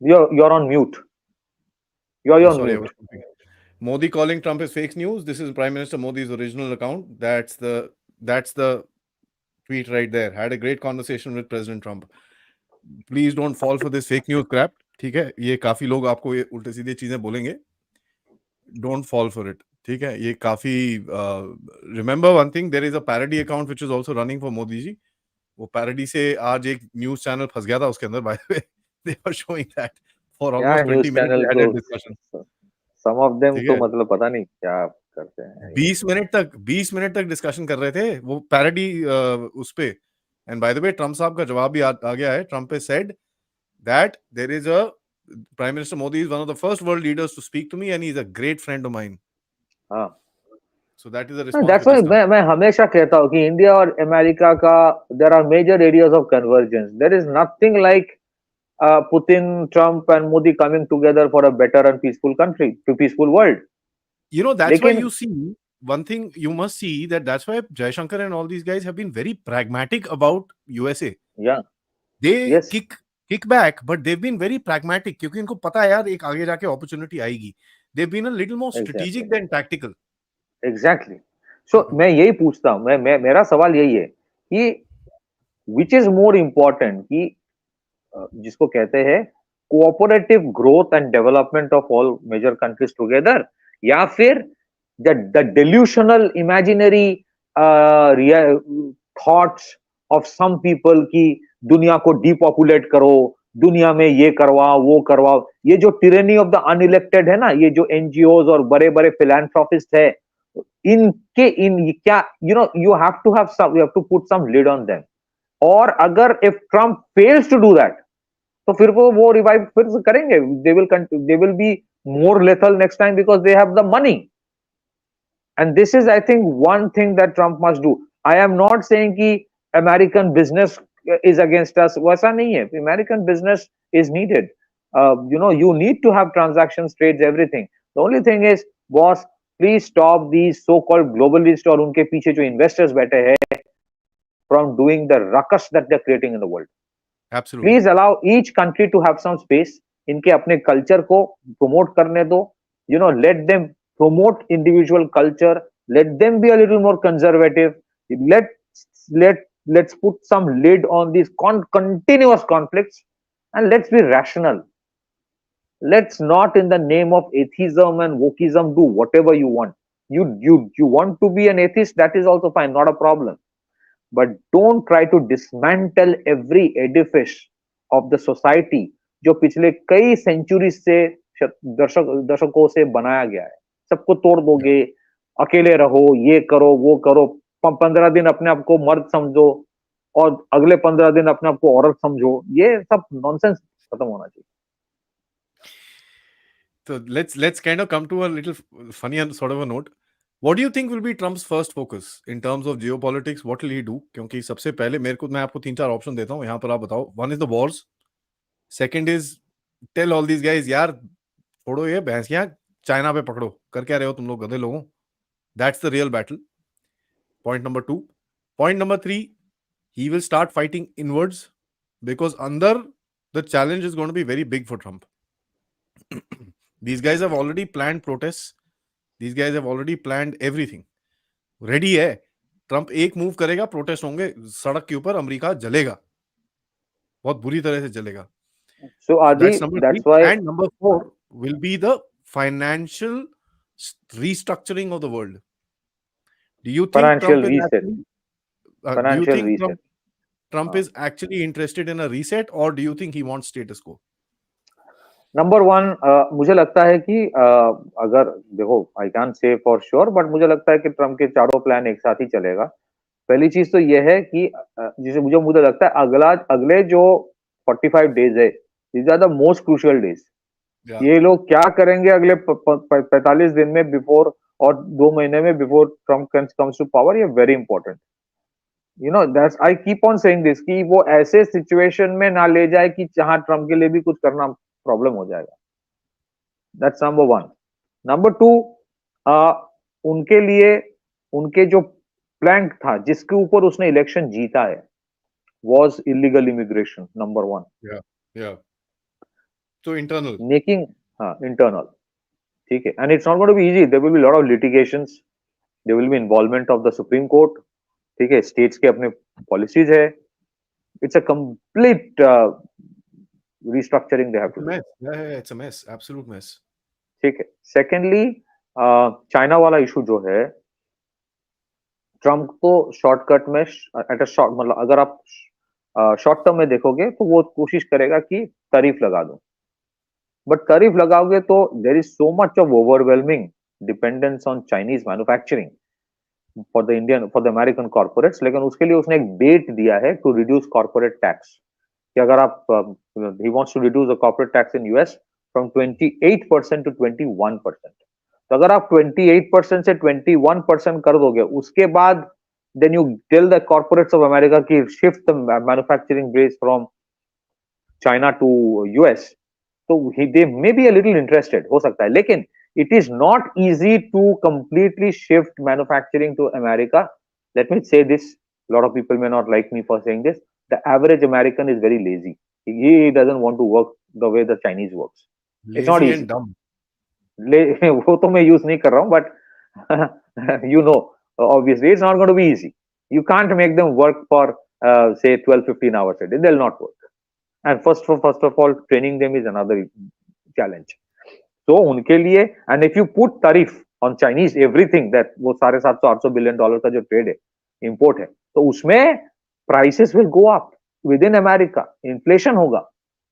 You're on mute. You're on Sorry, mute. Modi calling Trump is fake news. This is Prime Minister Modi's original account. That's the tweet right there. Had a great conversation with President Trump. Please don't fall for this fake news crap. ठीक है, ये काफी लोग आपको ये उल्टे सीधे चीजें बोलेंगे. Don't fall for it. ठीक है, ये काफी remember one thing, there is a parody account which is also running for Modi ji. वो parody से आज एक news channel फंस गया था उसके अंदर. By the way, they were showing that for almost 20 minutes they had a discussion. some of them ठीक तो है, मतलब पता नहीं क्या करते हैं. 20 मिनट तक डिस्कशन कर रहे थे वो पैरोडी उस पे. And by the way Trump साहब का जवाब भी आ गया है. Trump has said that there is a Prime Minister Modi is one of the first world leaders to speak to me and he is a great friend of mine. हाँ. So that is the response. That's why मैं हमेशा कहता हूँ कि India और America का there are major areas of convergence. There is nothing like Putin, Trump and Modi coming together for a better and peaceful country, to peaceful world. You know, that's why लेकिन you see one thing you must see that's why Jaishankar and all these guys have been very pragmatic about USA. yeah, They yes, kick back but they've been very pragmatic क्योंकि इनको पता है यार एक आगे जाके opportunity आएगी. They've been a little more strategic exactly, than tactical. exactly. So मैं यही पूछता हूँ, मैं मेरा सवाल यही है कि which is more important, कि जिसको कहते हैं cooperative growth and development of all major countries together, या फिर the delusional imaginary thoughts of some people कि दुनिया को depopulate करो, दुनिया में ये करवाओ वो करवाओ. ये जो tyranny of the unelected है ना, ये जो NGOs और बड़े बड़े philanthropists है, इनके इन क्या, you have to put some lid on them. और अगर if Trump fails to do that, तो फिर वो रिवाइव फिर से करेंगे. they will be more lethal next time because they have the money. And this is, I think, one thing that Trump must do. I am not saying कि American business is against us. वैसा नहीं है. American business is needed. You need to have transactions, trades, everything. The only thing is, boss, please stop these so-called globalists और उनके पीछे जो investors बैठे हैं from doing the ruckus that they're creating in the world. Absolutely. Please allow each country to have some space. इनके अपने culture को promote करने दो. Let them promote individual culture. Let them be a little more conservative. Let's put some lid on these continuous conflicts and let's be rational. Let's not, in the name of atheism and wokeism, do whatever you want. You want to be an atheist, that is also fine, not a problem. But don't try to dismantle every edifice of the society जो पिछले कई century से दशकों से बनाया गया है. सबको तोड़ दोगे, अकेले रहो, ये करो वो करो, 15 दिन अपने आप को मर्द समझो और अगले 15 दिन अपने आप को औरत समझो. ये सब नॉनसेंस खत्म होना चाहिए. So let's kind of come to a little funny and sort of a note. What do you think will be Trump's first focus in terms of geopolitics? What will he do? क्योंकि सबसे पहले मैं आपको 3-4 option देता हूँ, यहाँ पर आप बताओ. One is the wars. Second is tell all these guys, यार छोड़ो ये भैंसियां, चाइना पे पकड़ो. कर क्या रहे हो तुम लोग गधे लोगों? That's the real battle. Point number 2. Point number 3, he will start fighting inwards because under the challenge is going to be very big for Trump. These guys have already planned protests. These guys have already planned everything. Ready है. Trump एक move करेगा, protest होंगे, सड़क के ऊपर America जलेगा, बहुत बुरी तरह से जलेगा. So Aadi, that's why. And number 4 will be the financial restructuring of the world. Do you think Financial Trump is reset. actually, do you think Trump is actually interested in a reset or do you think he wants status quo? Number 1, मुझे लगता है कि अगर देखो, I can say for sure, but मुझे लगता है कि ट्रम्प के चारों प्लान एक साथ ही चलेगा. पहली चीज तो यह है कि जिसे मुझे लगता है अगले जो 45 डेज है, these are the most crucial days. ये लोग क्या करेंगे अगले 45 दिन में बिफोर और 2 महीने में before Trump comes to power, ये very important. That's I keep on saying this कि वो ऐसे सिचुएशन में ना ले जाए कि जहां ट्रम्प के लिए भी कुछ करना प्रॉब्लम हो जाएगा. That's number 1. नंबर 2, उनके लिए उनके जो प्लैंक था जिसके ऊपर उसने इलेक्शन जीता है was illegal immigration, number 1. Yeah. So internal. Making internal. ठीक है, and it's not going to be easy. There will be a lot of litigations. There will be involvement of the Supreme Court. ठीक है, states के अपने policies है. It's a complete restructuring they have to do. Mess. Yeah, it's a mess, absolute mess. ठीक है. Secondly, China वाला issue जो है, ट्रम्प को शॉर्टकट में एट अ शॉर्ट, मतलब अगर आप शॉर्ट टर्म में देखोगे तो वो कोशिश करेगा कि तारीफ लगा दो, बट तारीफ लगाओगे तो there is so much of overwhelming dependence on Chinese manufacturing for the American corporates. लेकिन उसके लिए उसने एक बेट दिया है टू रिड्यूस कॉर्पोरेट टैक्स, कि अगर आप he wants to reduce the corporate tax in US from 28% to 21%. तो अगर आप 28% से 21% कर दोगे, उसके बाद then you tell the corporates of America कि shift the manufacturing base from China to US, so they may be a little interested, हो सकता है, लेकिन it is not easy to completely shift manufacturing to America. Let me say this, a lot of people may not like me for saying this, the average American is very lazy. He doesn't want to work the way the Chinese works. It's not Lazy easy. and dumb. वो तो मैं use नहीं कर रहा हूँ, but you know, obviously it's not going to be easy. You can't make them work for say 12-15 hours a day. They'll not work. And first of all, training them is another challenge. So उनके लिए, and if you put tariff on Chinese everything, that वो $700-800 billion का जो trade है, import है, तो उसमें prices will go up within America, inflation होगा,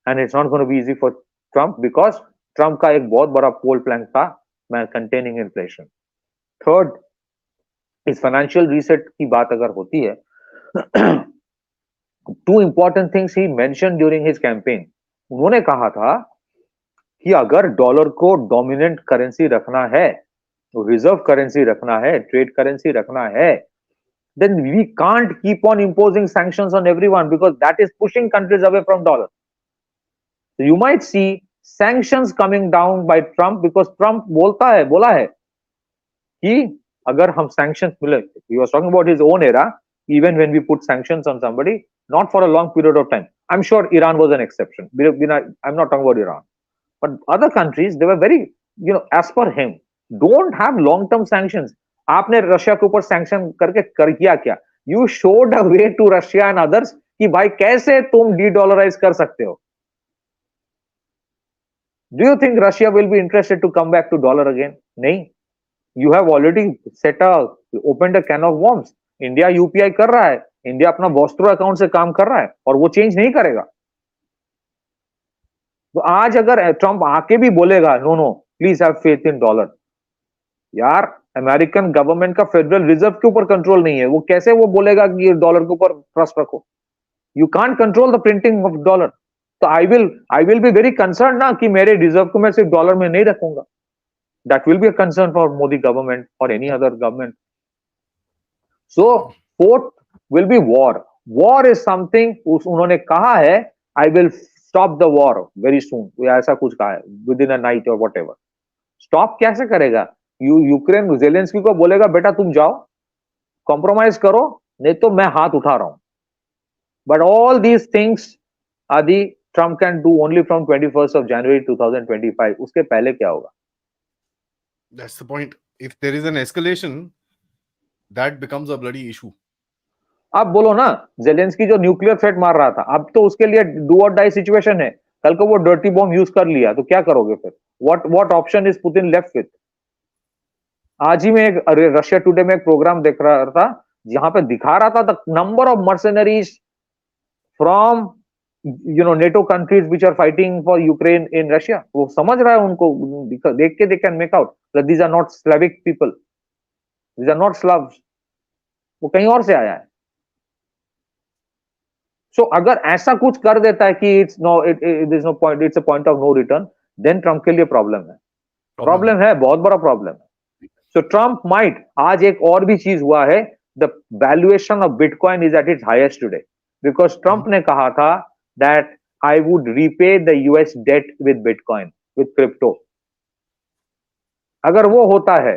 and it's not going to be easy for Trump, because Trump का एक बहुत बड़ा पोल प्लान था कंटेनिंग इन्फ्लेशन. थर्ड, इस फाइनेंशियल रीसेट की बात अगर होती है, टू इंपॉर्टेंट थिंग्स ही मेंशन ड्यूरिंग हिज कैंपेन. उन्होंने कहा था कि अगर डॉलर को डोमिनेंट करेंसी रखना है, रिजर्व करेंसी रखना है, ट्रेड करेंसी रखना है, then we can't keep on imposing sanctions on everyone, because that is pushing countries away from dollar. So you might see sanctions coming down by Trump, because Trump बोला है कि अगर हम sanctions मिले, he was talking about his own era, even when we put sanctions on somebody, not for a long period of time. I'm sure Iran was an exception. I'm not talking about Iran, but other countries, they were very, as per him, don't have long-term sanctions. आपने Russia के ऊपर sanction करके कर किया क्या? You showed a way to Russia and others कि भाई कैसे तुम de-dollarize कर सकते हो. Do you think Russia will be interested to come back to dollar again? नहीं. You have already opened a can of worms. India UPI कर रहा है, इंडिया अपना वॉस्ट्रो अकाउंट से काम कर रहा है, और वो चेंज नहीं करेगा. तो आज अगर ट्रम्प आके भी बोलेगा no please have faith in dollar, यार अमेरिकन गवर्नमेंट का फेडरल रिजर्व के ऊपर कंट्रोल नहीं है, वो कैसे वो बोलेगा कि डॉलर के ऊपर ट्रस्ट रखो? You can't control the printing of dollar. तो I will be very concern ना कि मेरे रिजर्व को मैं सिर्फ डॉलर में नहीं रखूंगा. That will be a concern for Modi government और any other government. So fourth will be war. War is something, उन्होंने कहा है I will stop the war very soon, ऐसा कुछ कहा है, विद इन अ नाइट और वॉट एवर. स्टॉप कैसे करेगा? यूक्रेन जेलेंस्की को बोलेगा बेटा तुम जाओ, कॉम्प्रोमाइज करो, नहीं तो मैं हाथ उठा रहा हूं. बट ऑल दीज थिंग्स आदि Trump can do only from 21st of January 2025. उसके पहले क्या होगा? That's the point. If there is an escalation, that becomes a bloody issue. आप बोलो ना, जेलेंस्की जो न्यूक्लियर थ्रेट मार रहा था, अब तो उसके लिए डू और डाई सिचुएशन है. कल को वो डर्टी बॉम्ब यूज कर लिया तो क्या करोगे फिर? What option is Putin left with? आज ही में रशिया टुडे में एक प्रोग्राम देख रहा था, जहां पे दिखा रहा था the number of mercenaries from NATO countries which are fighting for Ukraine in Russia. वो समझ रहा है, उनको देख के they can make out that these are not Slavic people, these are not Slavs. वो कहीं और से आया है. So अगर ऐसा कुछ कर देता है कि it's a point of no return, then Trump के लिए प्रॉब्लम है, बहुत बड़ा प्रॉब्लम है. So Trump might, आज एक और भी चीज हुआ है, the valuation of Bitcoin is at its highest today, because Trump ने कहा था that I would repay the US debt with Bitcoin, with crypto. अगर वो होता है,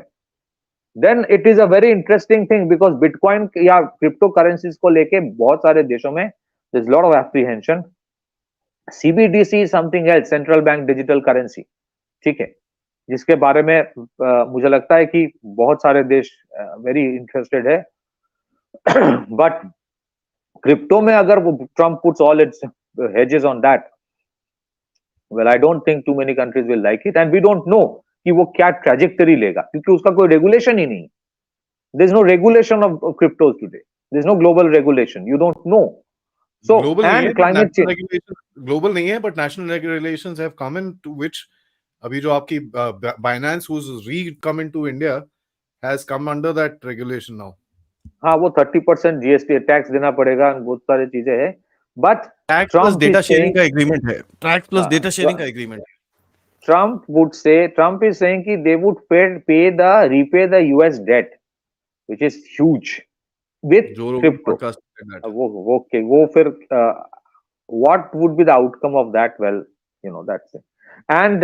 then it is a very interesting thing, because Bitcoin या crypto currencies को लेके बहुत सारे देशों में there's a lot of apprehension. CBDC is something else, central bank digital currency. ठीक है, जिसके बारे में मुझे लगता है कि बहुत सारे देश वेरी इंटरेस्टेड है। बट क्रिप्टो में अगर वो Trump puts all it's hedges on that, well I don't think too many countries will like it, and we don't know कि वो क्या trajectory लेगा, क्योंकि उसका कोई regulation ही नहीं। There's no regulation of cryptos today. There's no global regulation. You don't know. So global नहीं है, and climate change. Global नहीं है, but national regulations have come in to which अभी जो आपकी Binance who's re-come into India has come under that regulation now. हाँ, वो 30% GST tax देना पड़ेगा, बहुत सारी चीजें हैं। But tax plus data sharing का एग्रीमेंट है, टैक्स प्लस डेटा शेयरिंग का एग्रीमेंट है। Trump is saying कि they would repay the US debt, which is huge, with crypto. वो फिर what would be the outcome of that? Well, that's it. And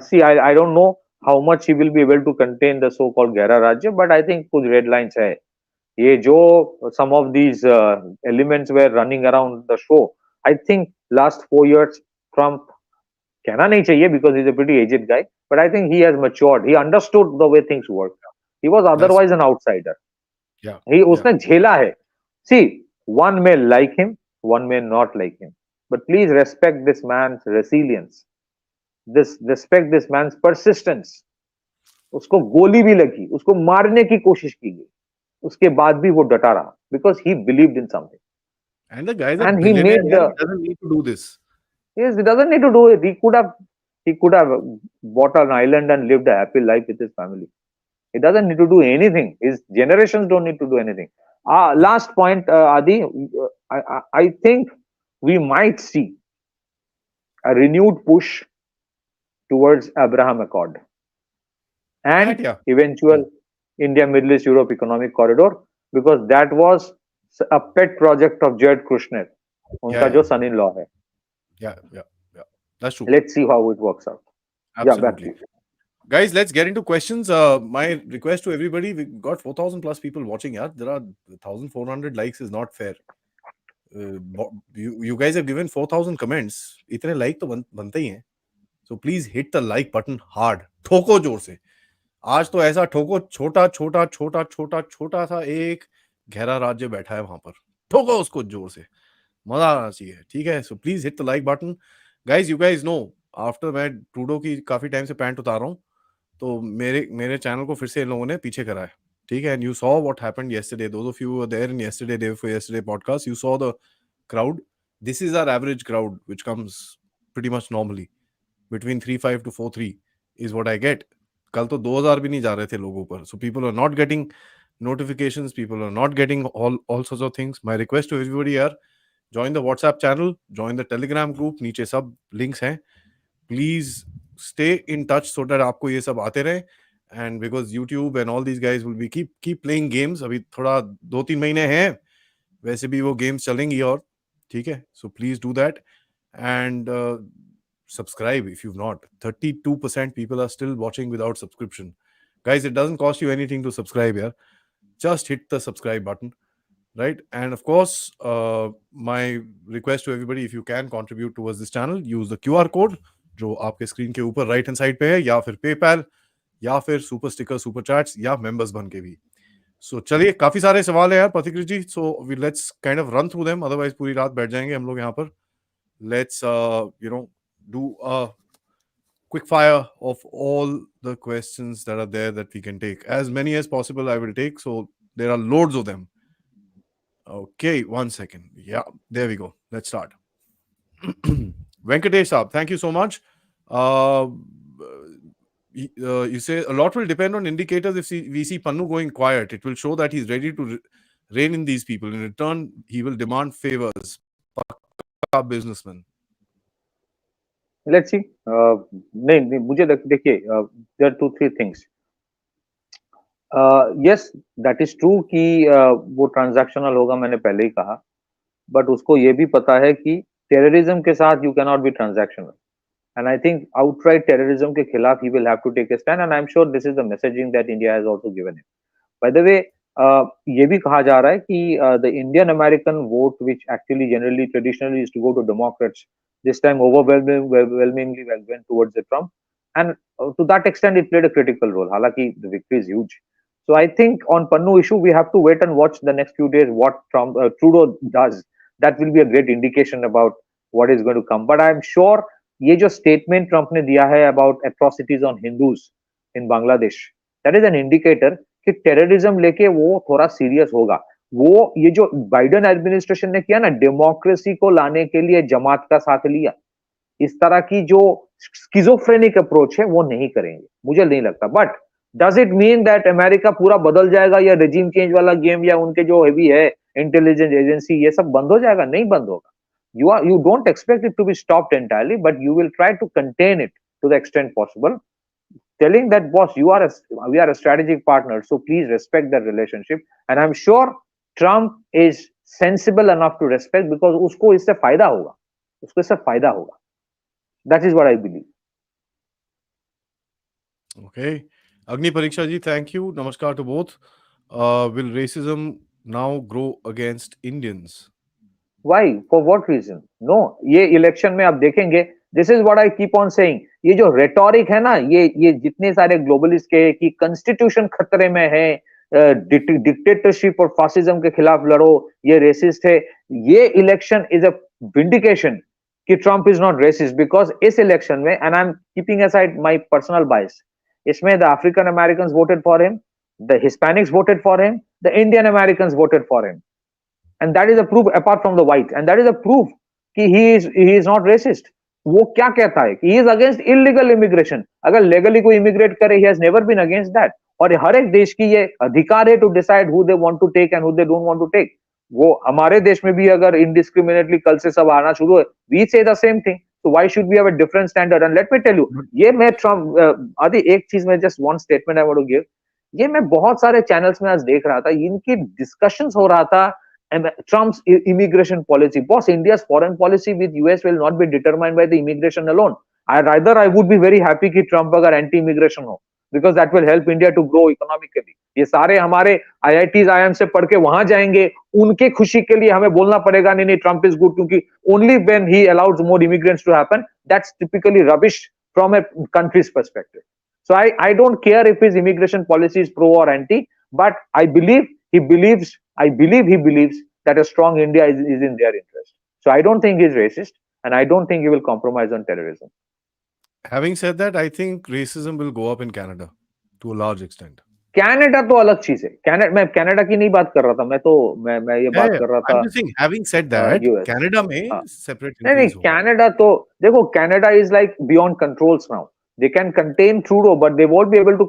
see, I don't know how much he will be able to contain the so-called Gera Rajya, but I think कुछ red lines है। ये जो some of these elements were running around the show, I think last 4 years Trump कहना नहीं चाहिए because he's a pretty aged guy, but I think he has matured. He understood the way things work. He was otherwise an outsider. Yeah. उसने झेला है. See, one may like him, one may not like him, but please respect this man's resilience. Respect this man's persistence. उसको गोली भी लगी, उसको मारने की कोशिश की गई, उसके बाद भी वो डटा रहा because he believed in something. And the guy's a And he billionaire, made he doesn't need to do this. Yes, he doesn't need to do it. He could have bought an island and lived a happy life with his family. He doesn't need to do anything. His generations don't need to do anything. Last point, Adi, I think we might see a renewed push towards Abraham Accord and eventual India, Middle East, Europe economic corridor, because that was a pet project of Jared Kushner, उनका जो son-in-law है. Yeah. That's true. Let's see how it works out. Absolutely. Yeah, guys, let's get into questions. My request to everybody, we got 4,000 plus people watching. Yeah, there are 1,400 likes is not fair. You guys have given 4,000 comments. इतने like तो बनते ही हैं. So please hit the like button hard. ठोको जोर से. आज तो ऐसा ठोको, छोटा सा एक गहरा राज्य बैठा है वहां पर. ठोको उसको जोर से. मजा आना चाहिए. ठीक है. So please hit the like button. Guys, you guys know, after मैं ट्रूडो की काफी टाइम से पैंट उतार रहा हूँ, तो मेरे चैनल को फिर से इन लोगों ने पीछे करा है. ठीक है. And you saw what happened yesterday. Those of you were there in yesterday day for yesterday podcast. You saw the crowd. This is our average crowd which comes pretty much normally between 3.5 to 4.3 is what I get. कल तो 2000 भी नहीं जा रहे थे लोगों पर. So people are not getting notifications, people are not getting all sorts of things. My request to everybody here, join the WhatsApp channel, join the Telegram group, नीचे सब links हैं. Please stay in touch so that आपको ये सब आते रहे. And because YouTube and all these guys will be keep playing games. अभी थोड़ा 2-3 महीने हैं, वैसे भी वो games चलेंगी और ठीक है. So please do that and subscribe if you've not. 32% people are still watching without subscription. Guys, it doesn't cost you anything to subscribe here. Just hit the subscribe button, right? And of course, my request to everybody, if you can contribute towards this channel, use the QR code जो आपके screen के ऊपर right hand side पे है, या फिर PayPal, या फिर सुपर स्टिकर, सुपर चैट्स, या मेंबर्स बन के भी. सो चलिए, काफी सारे सवाल है यार Pathikrit ji. So we let's kind of run through them, otherwise पूरी रात बैठ जाएंगे हम लोग यहाँ पर. Let's do a quick fire of all the questions that are there that we can take. As many as possible I will take. So there are loads of them. Okay, 1 second. Yeah, there we go. Let's start. Venkatesh Saab, thank you so much. You say a lot will depend on indicators. If we see Pannu going quiet, it will show that he's ready to rein in these people. In return, he will demand favors. Pakka businessman. Let's see. नहीं मुझे देखिए, there are 2-3 things. Yes, that is true कि वो transactional होगा, मैंने पहले ही कहा. But उसको ये भी पता है कि टेररिज्म के साथ you can not be transactional. And I think outright terrorism के खिलाफ he will have to take a stand, and I'm sure this is the messaging that India has also given him. By the way, ये भी कहा जा रहा है कि the Indian American vote, which actually generally traditionally used to go to Democrats, this time overwhelmingly went towards the Trump. and to that extent it played a critical role. Halaki the victory is huge. So I think on Pannu issue we have to wait and watch the next few days what Trudeau does. That will be a great indication about what is going to come. But I'm sure ये जो statement Trump ने दिया है about atrocities on Hindus in Bangladesh, that is an indicator कि terrorism लेके वो थोड़ा serious होगा. वो ये जो बाइडेन एडमिनिस्ट्रेशन ने किया ना, डेमोक्रेसी को लाने के लिए जमात का साथ लिया, इस तरह की जो स्किजोफ्रेनिक अप्रोच है वो नहीं करेंगे, मुझे नहीं लगता. But does it mean that America पूरा बदल जाएगा या रेजिम चेंज वाला गेम या उनके जो हेवी है इंटेलिजेंस एजेंसी ये सब बंद हो जाएगा? नहीं बंद होगा. You don't expect it to be stopped entirely, but you will try to contain it to the extent possible, telling that boss we are a strategic partner, so please respect that relationship. And I'm sure Trump is sensible enough to respect, because उसको इससे फायदा होगा, उसको इससे फायदा होगा. That is what I believe. Okay. Agni Pariksha ji, thank you. Namaskar to both. Will racism now grow against Indians? Why? For what reason? No, ये election में आप देखेंगे, this is what I keep on saying, ये जो rhetoric है ना, ये जितने सारे ग्लोबलिस्ट के कि कॉन्स्टिट्यूशन खतरे में है, डिक्टेटरशिप और फासिज्म के खिलाफ लड़ो, ये रेसिस्ट है, ये इलेक्शन इज अ विंडिकेशन कि Trump is not racist. Because इस इलेक्शन में, and I am keeping aside my personal bias, इसमें the African Americans voted for him, the Hispanics voted for him, the Indian Americans voted for him. And that is a proof, apart from the white, and that is a proof कि he is not racist. वो क्या कहता है? He is against illegal immigration. अगर legally कोई immigrate करे, he has never been against that. और हर एक देश की ये अधिकार है to decide who they want to take and who they don't want to take. वो हमारे देश में भी अगर indiscriminately कल से सब आना शुरू है, we say the same thing. So why should we have a different standard? And let me tell you, ये मैं Trump, आदि एक चीज में just one statement I want to give. ये मैं बहुत सारे channels में आज देख रहा था, इनकी discussions हो रहा था Trump's immigration policy. Boss, India's foreign policy with US will not be determined by the immigration alone. I would be very happy कि Trump अगर anti-immigration हो, because that will help India to grow economically. ये सारे हमारे IITs, IIM से पढ़ के वहां जाएंगे, उनके खुशी के लिए हमें बोलना पड़ेगा नहीं Trump is good, क्योंकि only when he allows more immigrants to happen, that's typically rubbish from a country's perspective. So I don't care if his immigration policy is pro or anti, but I believe he believes that a strong India is in their interest. So I don't think he's racist, and I don't think he will compromise on terrorism. Having said that, I think racism will go up in Canada to a large extent. Canada तो अलग चीज है. मैं Canada की नहीं बात कर रहा था, मैं ये बात कर रहा था. I'm just saying, having said that, US. Canada में separate नहीं, Canada तो देखो, Canada is like beyond controls now. They can contain Trudeau, but they won't be able to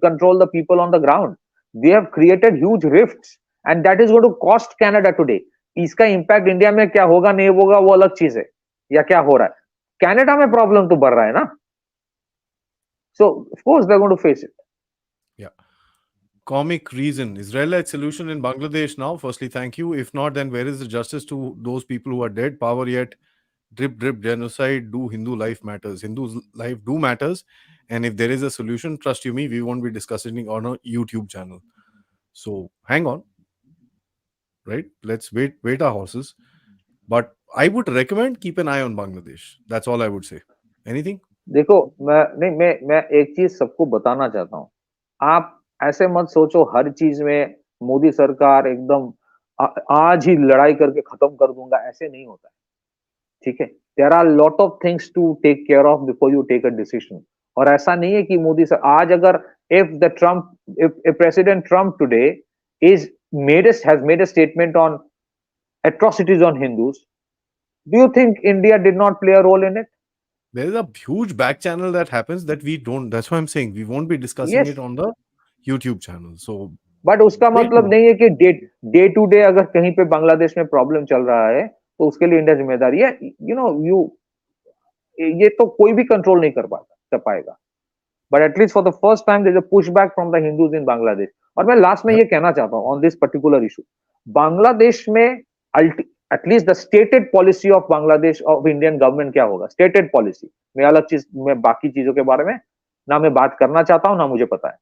control the people on the ground. They have created huge rifts, and that is going to cost Canada today. इसका impact India में क्या होगा नहीं होगा वो अलग चीज है, या क्या हो रहा है. कनाडा में प्रॉब्लम तो बढ़ रहा है ना. So of course they're going to face it. Yeah. Comic reason. Israelite solution in Bangladesh now. Firstly, thank you. If not, then where is the justice to those people who are dead? Power yet. Drip, genocide. Do Hindu life matters? Hindu's life do matters. And if there is a solution, trust you me, we won't be discussing it on a YouTube channel. So hang on. Right? Let's wait our horses. But I would recommend keep an eye on Bangladesh. That's all I would say. Anything? देखो, मैं एक चीज सबको बताना चाहता हूँ. आप ऐसे मत सोचो हर चीज में मोदी सरकार एकदम आज ही लड़ाई करके खत्म कर दूंगा, ऐसे नहीं होता है. ठीक है, there are lot of things to take care of before you take a decision. और ऐसा नहीं है कि मोदी सर आज अगर if President Trump today has made a statement on atrocities on Hindus, do you think India did not play a role in it? There is a huge back channel that happens that we don't. That's why I'm saying we won't be discussing it on the YouTube channel. So, but उसका मतलब नहीं है कि day to day अगर कहीं पे बांग्लादेश में problem चल रहा है तो उसके लिए इंडिया जिम्मेदारी है. ये तो कोई भी कंट्रोल नहीं कर पाएगा. But at least for the first time there is a pushback from the Hindus in Bangladesh. और मैं लास्ट में ये कहना चाहता हूँ on this particular issue. Bangladesh में at least the stated policy of Bangladesh of Indian government क्या होगा? Stated policy. मैं अलग चीज, मैं बाकी चीजों के बारे में ना मैं बात करना चाहता हूँ ना मुझे पता है.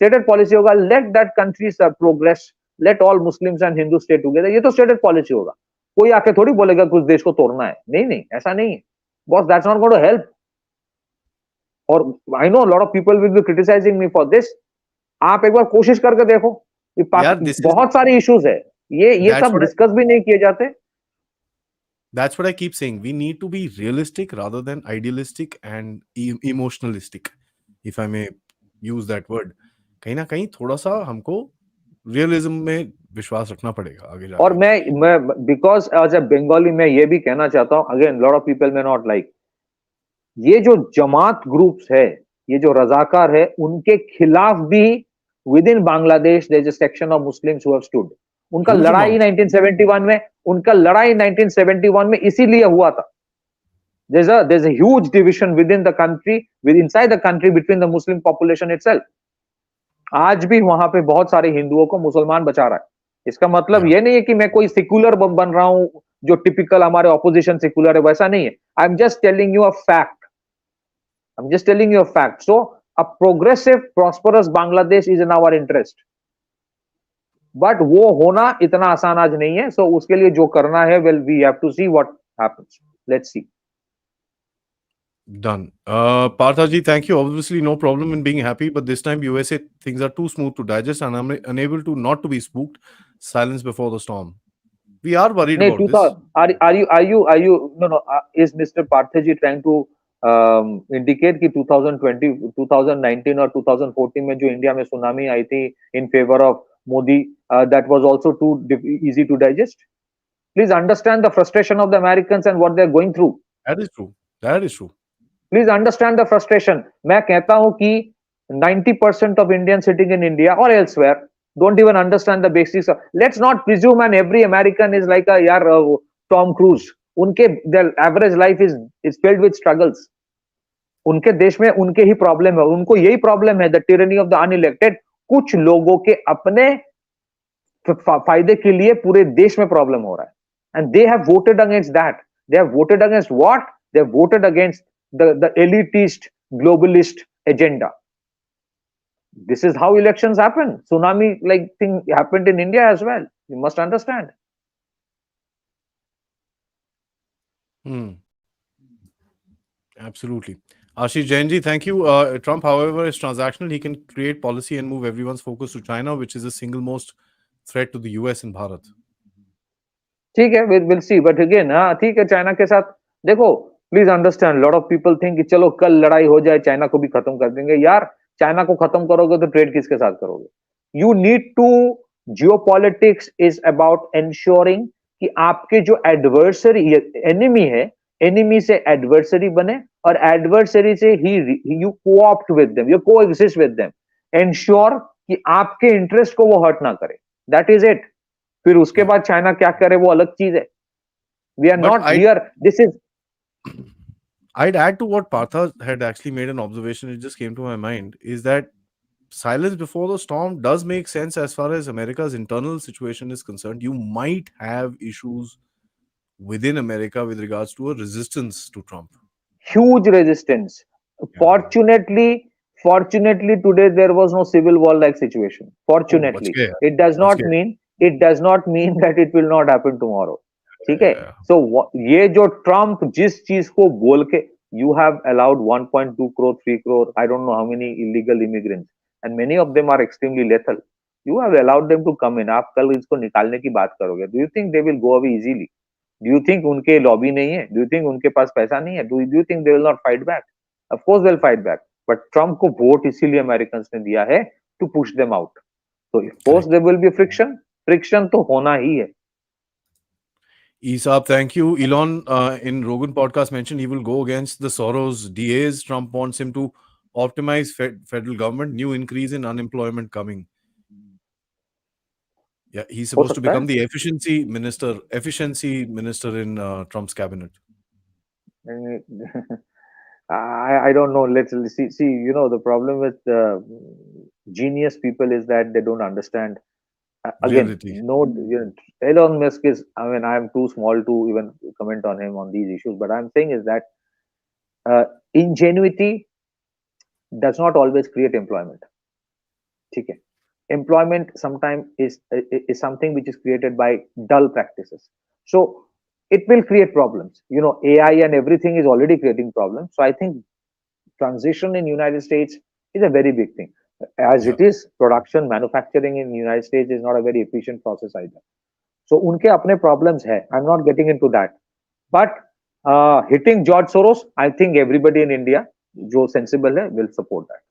Stated policy होगा, let that countries progress, let all Muslims and Hindus stay together. ये तो stated policy होगा. कोई आके थोड़ी बोलेगा कुछ देश को तोड़ना है. नहीं, ऐसा नहीं है. Boss, that's not going to help. और I know lot of people will be criticising me for this. आप एक बार कोशिश करके देखो, यार this is बहुत सारे इश्यूज है, ये that's सब what डिस्कस भी नहीं किए जाते. that's what I keep saying. We need to be realistic rather than idealistic and emotionalistic, if I may use that word. कहीं ना कहीं थोड़ा सा हमको रियलिज्म में विश्वास रखना पड़ेगा आगे और जाके. मैं बिकॉज एज ए बंगाली मैं ये भी कहना चाहता हूं, again lot of people may not like, ये जो जमात ग्रुप्स है, ये जो रजाकार है, उनके खिलाफ भी within Bangladesh there is a section of Muslims who have stood. उनका Huge लड़ाई amount. 1971 में, उनका लड़ाई 1971 में इसीलिए हुआ था. there's a huge division within the country, inside the country between the Muslim population itself. आज भी वहां पे बहुत सारे हिंदुओं को मुसलमान बचा रहा है. इसका मतलब Yeah. ये नहीं है कि मैं कोई सेक्युलर बन रहा हूं, जो टिपिकल हमारे ऑपोजिशन सेक्युलर है, वैसा नहीं है. I am just telling you a fact. I'm just telling you a fact. So, a progressive, prosperous Bangladesh is in our interest. But वो होना इतना आसान आज नहीं है. So, उसके लिए जो करना है, well, we have to see what happens. Let's see. Done. Parthaji, thank you. Obviously, no problem in being happy, but this time USA things are too smooth to digest, and I'm unable to not to be spooked. Silence before the storm. We are worried नहीं, about this. no, is Mr. Parthaji trying to indicate कि 2020, 2019 और 2014 में जो India में tsunami आई थी in favor of Modi, that was also too easy to digest? Please understand the frustration of the Americans and what they're going through. That is true. That is true. Please understand the frustration. मैं कहता हूं कि 90% of Indians sitting in India or elsewhere don't even understand the basics of. Let's not presume and every American is like a Tom Cruise. उनके their average life is filled with struggles. उनके देश में उनके ही problem है, उनको यही problem है, the tyranny of the unelected. कुछ लोगों के अपने फायदे के लिए पूरे देश में प्रॉब्लम हो रहा है. And they have voted against that. They have voted against what? They have voted against the elitist globalist agenda. This is how elections happen. Tsunami like thing happened in India as well. You must understand. Absolutely. Ashish Jainji, thank you. Trump, however, is transactional. He can create policy and move everyone's focus to China, which is the single most threat to the US and Bharat. ठीक है, we'll see. But again, हाँ ठीक है, China के साथ देखो, please understand, lot of people think कि चलो कल लड़ाई हो जाए, चाइना को भी खत्म कर देंगे. यार, चाइना को खत्म करोगे तो ट्रेड किसके साथ करोगे? You need to, geopolitics is about ensuring कि आपके जो एडवर्सरी एनिमी है, एनिमी से एडवर्सरी बने, और एडवर्सरी से ही you co-opt with them, you coexist with them. Ensure कि आपके इंटरेस्ट को वो हर्ट ना करे. That is it. फिर उसके बाद चाइना क्या करे वो अलग चीज है. We are not here. This is, I'd add to what Partha had actually made an observation, it just came to my mind, is that silence before the storm does make sense as far as America's internal situation is concerned. You might have issues within America with regards to a resistance to Trump. Huge resistance. Fortunately, today there was no civil war like situation. Fortunately, it does not mean that it will not happen tomorrow. ठीक है. So ये जो Trump जिस चीज को बोल के, you have allowed 1.2 crore, 3 crore, I don't know how many illegal immigrants, and many of them are extremely lethal. You have allowed them to come in. आप कल इसको निकालने की बात करोगे. Do you think they will go away easily? Do you think उनके lobby नहीं है? Do you think उनके पास पैसा नहीं है? Do you think they will not fight back? Of course they'll fight back. But Trump को वोट इसीलिए Americans ने दिया है, to push them out. So of course there will be friction. Friction तो होना ही है. Isab, thank you. Elon in Rogan podcast mentioned he will go against the Soros DAs. Trump wants him to optimize federal government. New increase in unemployment coming. Yeah, he's supposed to become the efficiency minister in Trump's cabinet. I don't know. Let's see. You know, the problem with genius people is that they don't understand. Again, Elon Musk is, I mean, I am too small to even comment on him on these issues, but I'm saying is that ingenuity does not always create employment. Okay. Employment sometimes is something which is created by dull practices. So it will create problems. You know, AI and everything is already creating problems. So I think transition in United States is a very big thing. As Yeah. it is, production, manufacturing in United States is not a very efficient process either. So उनके अपने problems है. I'm not getting into that. But hitting George Soros, I think everybody in India जो sensible है will support that.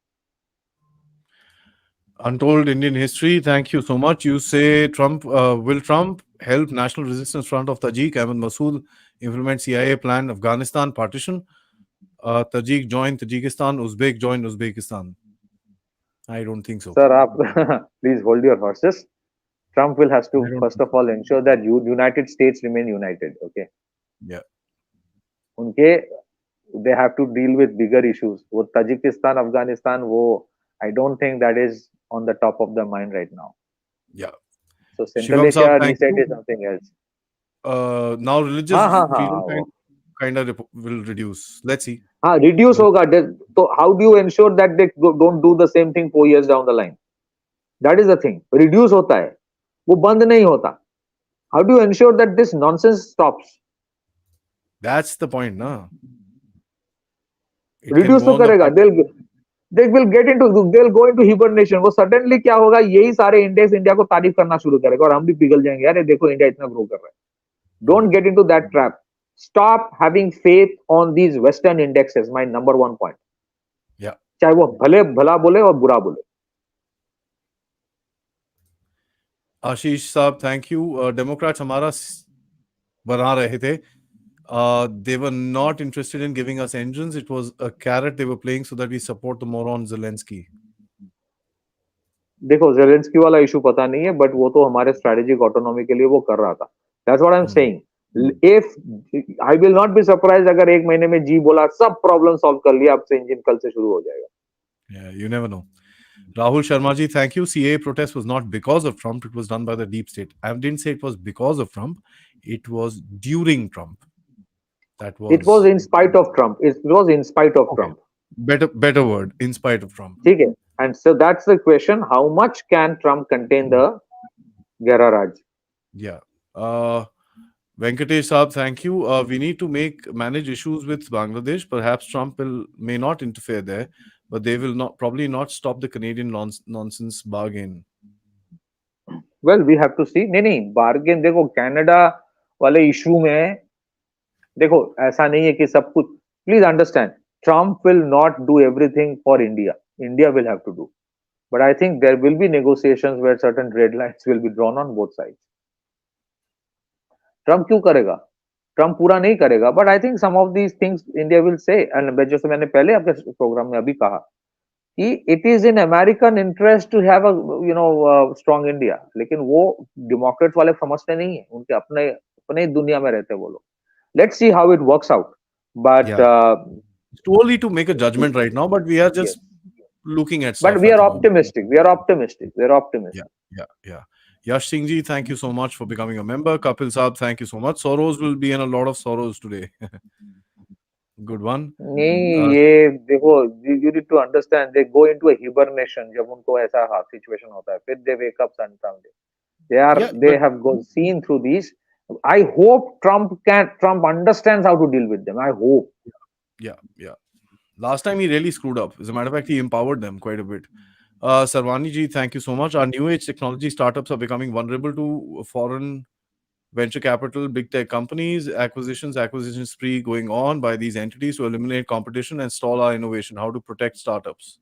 Untold Indian history. Thank you so much. You say will Trump help National Resistance Front of Tajik, Ahmed Masood, implement CIA plan, Afghanistan partition? Tajik join Tajikistan, Uzbek join Uzbekistan. I don't think so. Sir, आप please hold your horses. Trump will has to first of all ensure that United States remain united. Okay. Yeah. उनके they have to deal with bigger issues. वो Tajikistan, Afghanistan, वो I don't think that is on the top of the mind right now. Yeah. So Central Shivam Asia Saab, thank reset you. is something else. Now religious हाँ, freedom kind of will reduce. Let's see. हाँ, reduce होगा. So how do you ensure that they don't do the same thing 4 years down the line? That is the thing. Reduce होता है, वो बंद नहीं होता. How do you ensure that this nonsense stops? That's the point, na? Reduce तो करेगा. They will go into hibernation. वो suddenly क्या होगा, यही सारे इंडेक्स इंडिया को तारीफ करना शुरू करेगा और हम भी पिघल जाएंगे. यार देखो इंडिया इतना ग्रो कर रहा है. Don't get into that trap. Stop having faith on these Western indexes. My number one point. Yeah. चाहे वो भला बोले और बुरा बोले. Ashish Saab, thank you. Democrats हमारा बना रहे थे. They were not interested in giving us engines. It was a carrot they were playing so that we support the moron Zelensky. देखो Zelensky वाला इशू पता नहीं है, but वो तो हमारे strategic autonomy के लिए वो कर रहा था. That's what I'm saying. If I will not be surprised अगर एक महीने में जी बोला सब problem solve कर लिया, अब से इंजन कल से शुरू हो जाएगा. Yeah, you never know. Rahul Sharma ji, thank you. CAA protest was not because of Trump. It was done by the deep state. I didn't say it was because of Trump. It was during Trump. That was. It was in spite of Trump. It was in spite of Trump. Better word. In spite of Trump. ठीक है. And so that's the question. How much can Trump contain the Gera Raj? Yeah. Venkatesh Saab, thank you. We need to manage issues with Bangladesh. Perhaps Trump may not interfere there, but they will probably not stop the Canadian nonsense bargain. Well, we have to see. नहीं bargain देखो Canada वाले issue में देखो ऐसा नहीं है कि सब कुछ. Please understand, Trump will not do everything for India. India will have to do. But I think there will be negotiations where certain red lines will be drawn on both sides. Trump क्यों करेगा? Trump पूरा नहीं करेगा. But I think some of these things India will say. And जैसे मैंने पहले आपके programme में अभी कहा कि it is in American interest to have a strong India. लेकिन वो Democrats वाले समझते नहीं है. उनके अपने दुनिया में रहते वो लोग. Let's see how it works out. But it's too early to make a judgment right now. But we are just looking at stuff. But we are optimistic. We are optimistic. We are optimistic. Yeah. Yash Singh ji, thank you so much for becoming a member. Kapil Saab, thank you so much. Soros will be in a lot of sorrows today. Good one. नहीं ये देखो, you need to understand, they go into a hibernation जब उनको ऐसा situation होता है, फिर they wake up someday. They have seen through these. I hope Trump understands how to deal with them. I hope. Yeah. Last time he really screwed up. As a matter of fact, he empowered them quite a bit. Sarvani ji, thank you so much. Our new age technology startups are becoming vulnerable to foreign venture capital, big tech companies, acquisition spree going on by these entities to eliminate competition and stall our innovation. How to protect startups?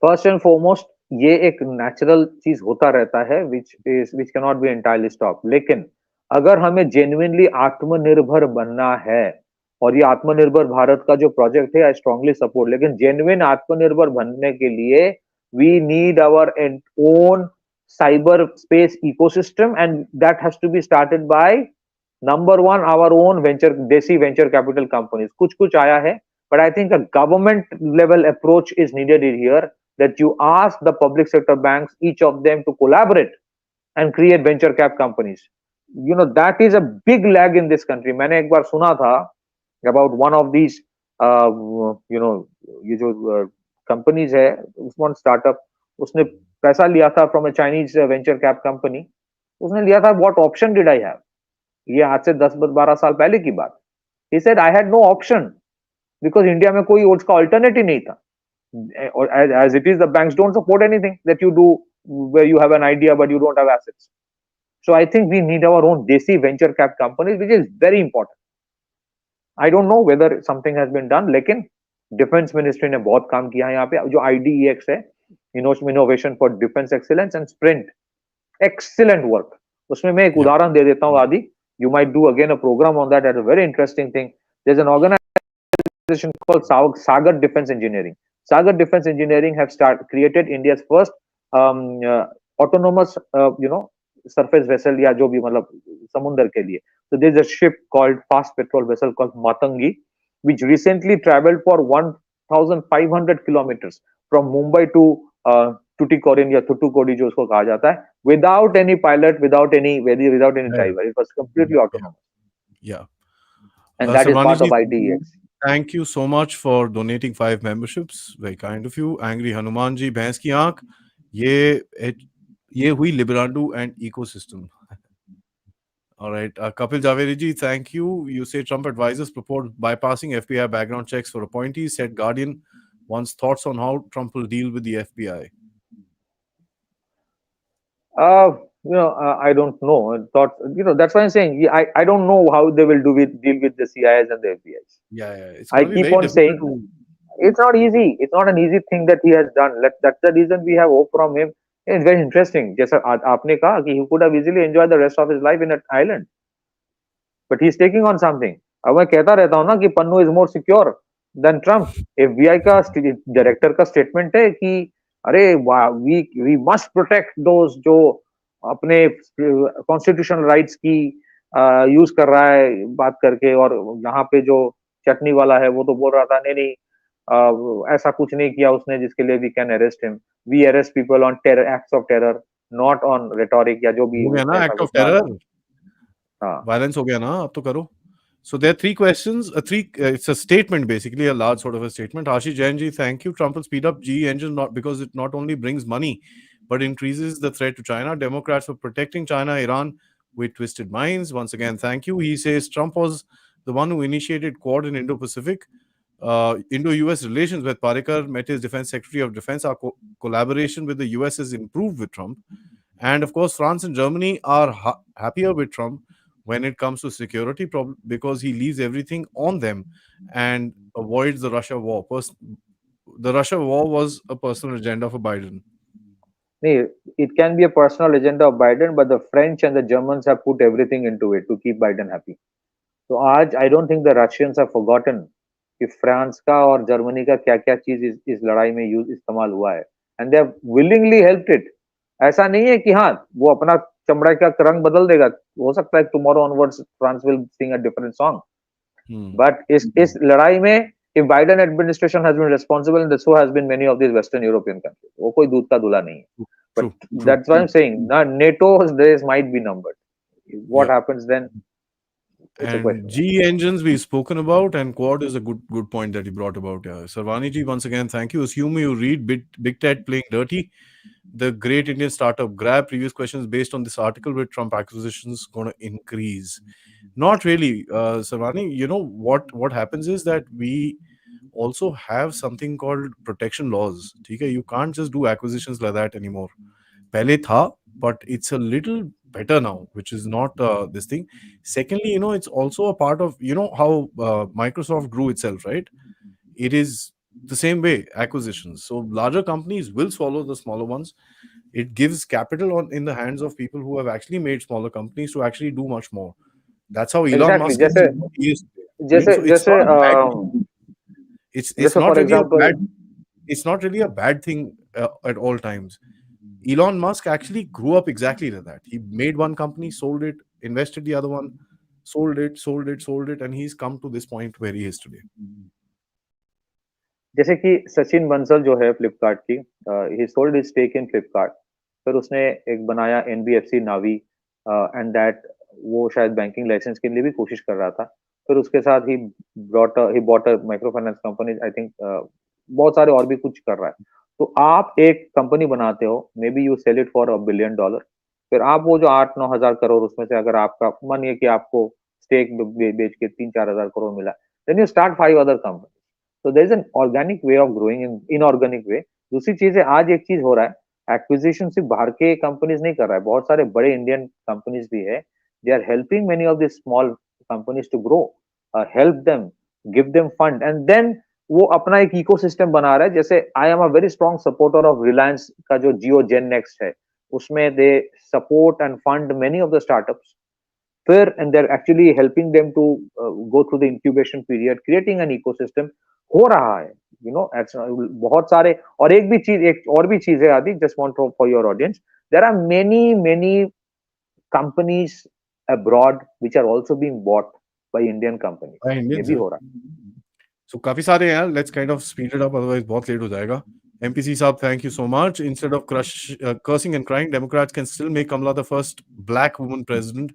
First and foremost, ये एक natural चीज होता रहता है, which cannot be entirely stopped. लेकिन अगर हमें genuinely आत्मनिर्भर बनना है, और ये आत्मनिर्भर भारत का जो प्रोजेक्ट है, I strongly support. लेकिन genuine आत्मनिर्भर बनने के लिए we need our own cyber space ecosystem, and that has to be started by number one, our own desi venture capital companies. कुछ आया है, but I think a government level approach is needed here, that you ask the public sector banks, each of them, to collaborate and create venture cap companies. That is a big lag in this country. मैंने एक बार सुना था about one of these ये जो companies है, one startup, उसने पैसा लिया था from a Chinese venture cap company. उसने लिया था, what option did I have? ये आज से 10-12 साल पहले की बात. He said I had no option. Because India में कोई उसका ऑल्टरनेट ही नहीं था. Or as it is, the banks don't support anything that you do where you have an idea but you don't have assets. So I think we need our own desi venture cap companies, which is very important. I don't know whether something has been done, लेकिन defence ministry ने बहुत काम किया है यहाँ पे. जो IDEX है, innovation for defence excellence and sprint, excellent work. उसमें मैं एक उदाहरण दे देता हूँ. आदि, you might do again a program on that. That's a very interesting thing. There's an organization called Sagar Defense Engineering. Sagar Defense Engineering have created India's first autonomous, surface vessel या जो भी मतलब समुद्र के लिए. So there's a ship called fast petrol vessel called Matangi, which recently traveled for 1,500 kilometers from Mumbai to Tuticorin या Thoothukudi जो उसको कहा जाता है, without any pilot, without any driver. It was completely autonomous. Yeah. And that is part of Sarvaniji, IDEX. thank you so much for donating 5 memberships. Very kind of you. Angry Hanuman ji, भैंस की आंख, ये हुई Liberandu and ecosystem. All right. Kapil Javeri ji, thank you. You say Trump advisors propose bypassing FBI background checks for appointees. Said Guardian wants thoughts on how Trump will deal with the FBI. I don't know. That's why I'm saying I don't know how they will deal with the CIAs and the FBIs. Yeah. It's I gonna be keep very on saying difficult it's not easy. It's not an easy thing that he has done. That's the reason we have hope from him. It's very interesting. जैसा आपने कहा कि he could have easily enjoyed the rest of his life in an island, but he's taking on something. अब मैं कहता रहता हूँ ना कि Pannu is more secure than Trump. FBI का डायरेक्टर का स्टेटमेंट है कि अरे we must protect those जो अपने कॉन्स्टिट्यूशनल राइट्स की यूज कर रहा है बात करके, और यहाँ पे जो चटनी वाला है वो तो बोल रहा था नहीं ऐसा कुछ नहीं किया उसने जिसके लिए we can arrest him. We arrest people on terror, acts of terror, not on rhetoric या जो भी हो गया ना. एक्ट ऑफ टेरर, वायलेंस हो गया ना, अब तो करो. So there are 3 questions. It's a statement, basically, a large sort of a statement. Ashish Jain ji, thank you. Trump will speed up GE engine because it not only brings money, but increases the threat to China. Democrats for protecting China, Iran with twisted minds. Once again, thank you. He says Trump was the one who initiated Quad in Indo-Pacific. Indo-US relations with Parikar met his defense secretary of defense. Our collaboration with the US has improved with Trump. And of course, France and Germany are happier with Trump when it comes to security problem, because he leaves everything on them and avoids the Russia war. The Russia war was a personal agenda for Biden. It can be a personal agenda of Biden, but the French and the Germans have put everything into it to keep Biden happy. So आज I don't think the Russians have forgotten कि France का और Germany का क्या क्या चीज इस लड़ाई में इस्तेमाल हुआ है, and they have willingly helped it. ऐसा नहीं है कि हाँ वो अपना चमड़ा का रंग बदल देगा. हो सकता है tomorrow onwards France will sing a different song. But इस लड़ाई में if Biden administration has been responsible, and so has been many of these Western European countries, वो कोई दूध का दूल्हा नहीं है. But that's why I'm saying NATO's days might be numbered. What happens then? And GE engines we've spoken about, and Quad is a good point that you brought about. Sarvani ji, once again, thank you. Assume you read Big Ted playing dirty. The great Indian startup Grab. Previous questions based on this article with Trump acquisitions going to increase. Not really, Sarvani. You know what happens is that we also have something called protection laws. Okay? You can't just do acquisitions like that anymore. Pehle tha, but it's a little better now, which is not this thing. Secondly, it's also a part of, how Microsoft grew itself, right? It is the same way, acquisitions. So larger companies will swallow the smaller ones. It gives capital in the hands of people who have actually made smaller companies to actually do much more. That's how Elon Musk is. It's not really a bad. It's not really a bad thing at all times. Elon Musk actually grew up exactly like that. He made one company, sold it, invested the other one, sold it, and he's come to this point where he is today. जैसे कि सचिन बंसल जो है फ्लिपकार्ट की, he sold his stake in Flipkart. फिर उसने एक बनाया NBFC Navi, and that वो शायद बैंकिंग लाइसेंस के लिए भी कोशिश कर रहा था. फिर उसके साथ ही bought a micro finance company, I think बहुत सारे और भी कुछ कर रहा है. तो आप एक कंपनी बनाते हो, maybe you sell it for $1 billion. फिर आप वो जो 8-9 हजार करोड़ उसमें से अगर आपका मानिए कि आपको स्टेक बेच के 3-4 हजार करोड़ मिला, then you start 5 other companies. So there is an organic way of growing in inorganic way. दूसरी चीज है, आज एक चीज हो रहा है, एक्विजिशन सिर्फ बाहर के कंपनीज नहीं कर रहा है, बहुत सारे बड़े इंडियन कंपनीज भी है, they are helping many of the small companies to grow, help them, give them fund, and then वो अपना एक इकोसिस्टम बना रहा है. जैसे I am a very strong supporter of Reliance का जो जियो जेन नेक्स्ट है, उसमें they support and fund many of the startups, फिर and they're actually helping them to go through the incubation period, creating an ecosystem. हो रहा है, बहुत सारे. और एक और भी चीज है आदि, just want for your audience, there are many companies abroad which are also being bought by Indian companies. ये भी हो रहा है. So काफी सारे हैं, let's kind of speed it up, otherwise बहुत लेट हो जाएगा. MPC साहब, thank you so much. Instead of cursing and crying, Democrats can still make Kamala the first black woman president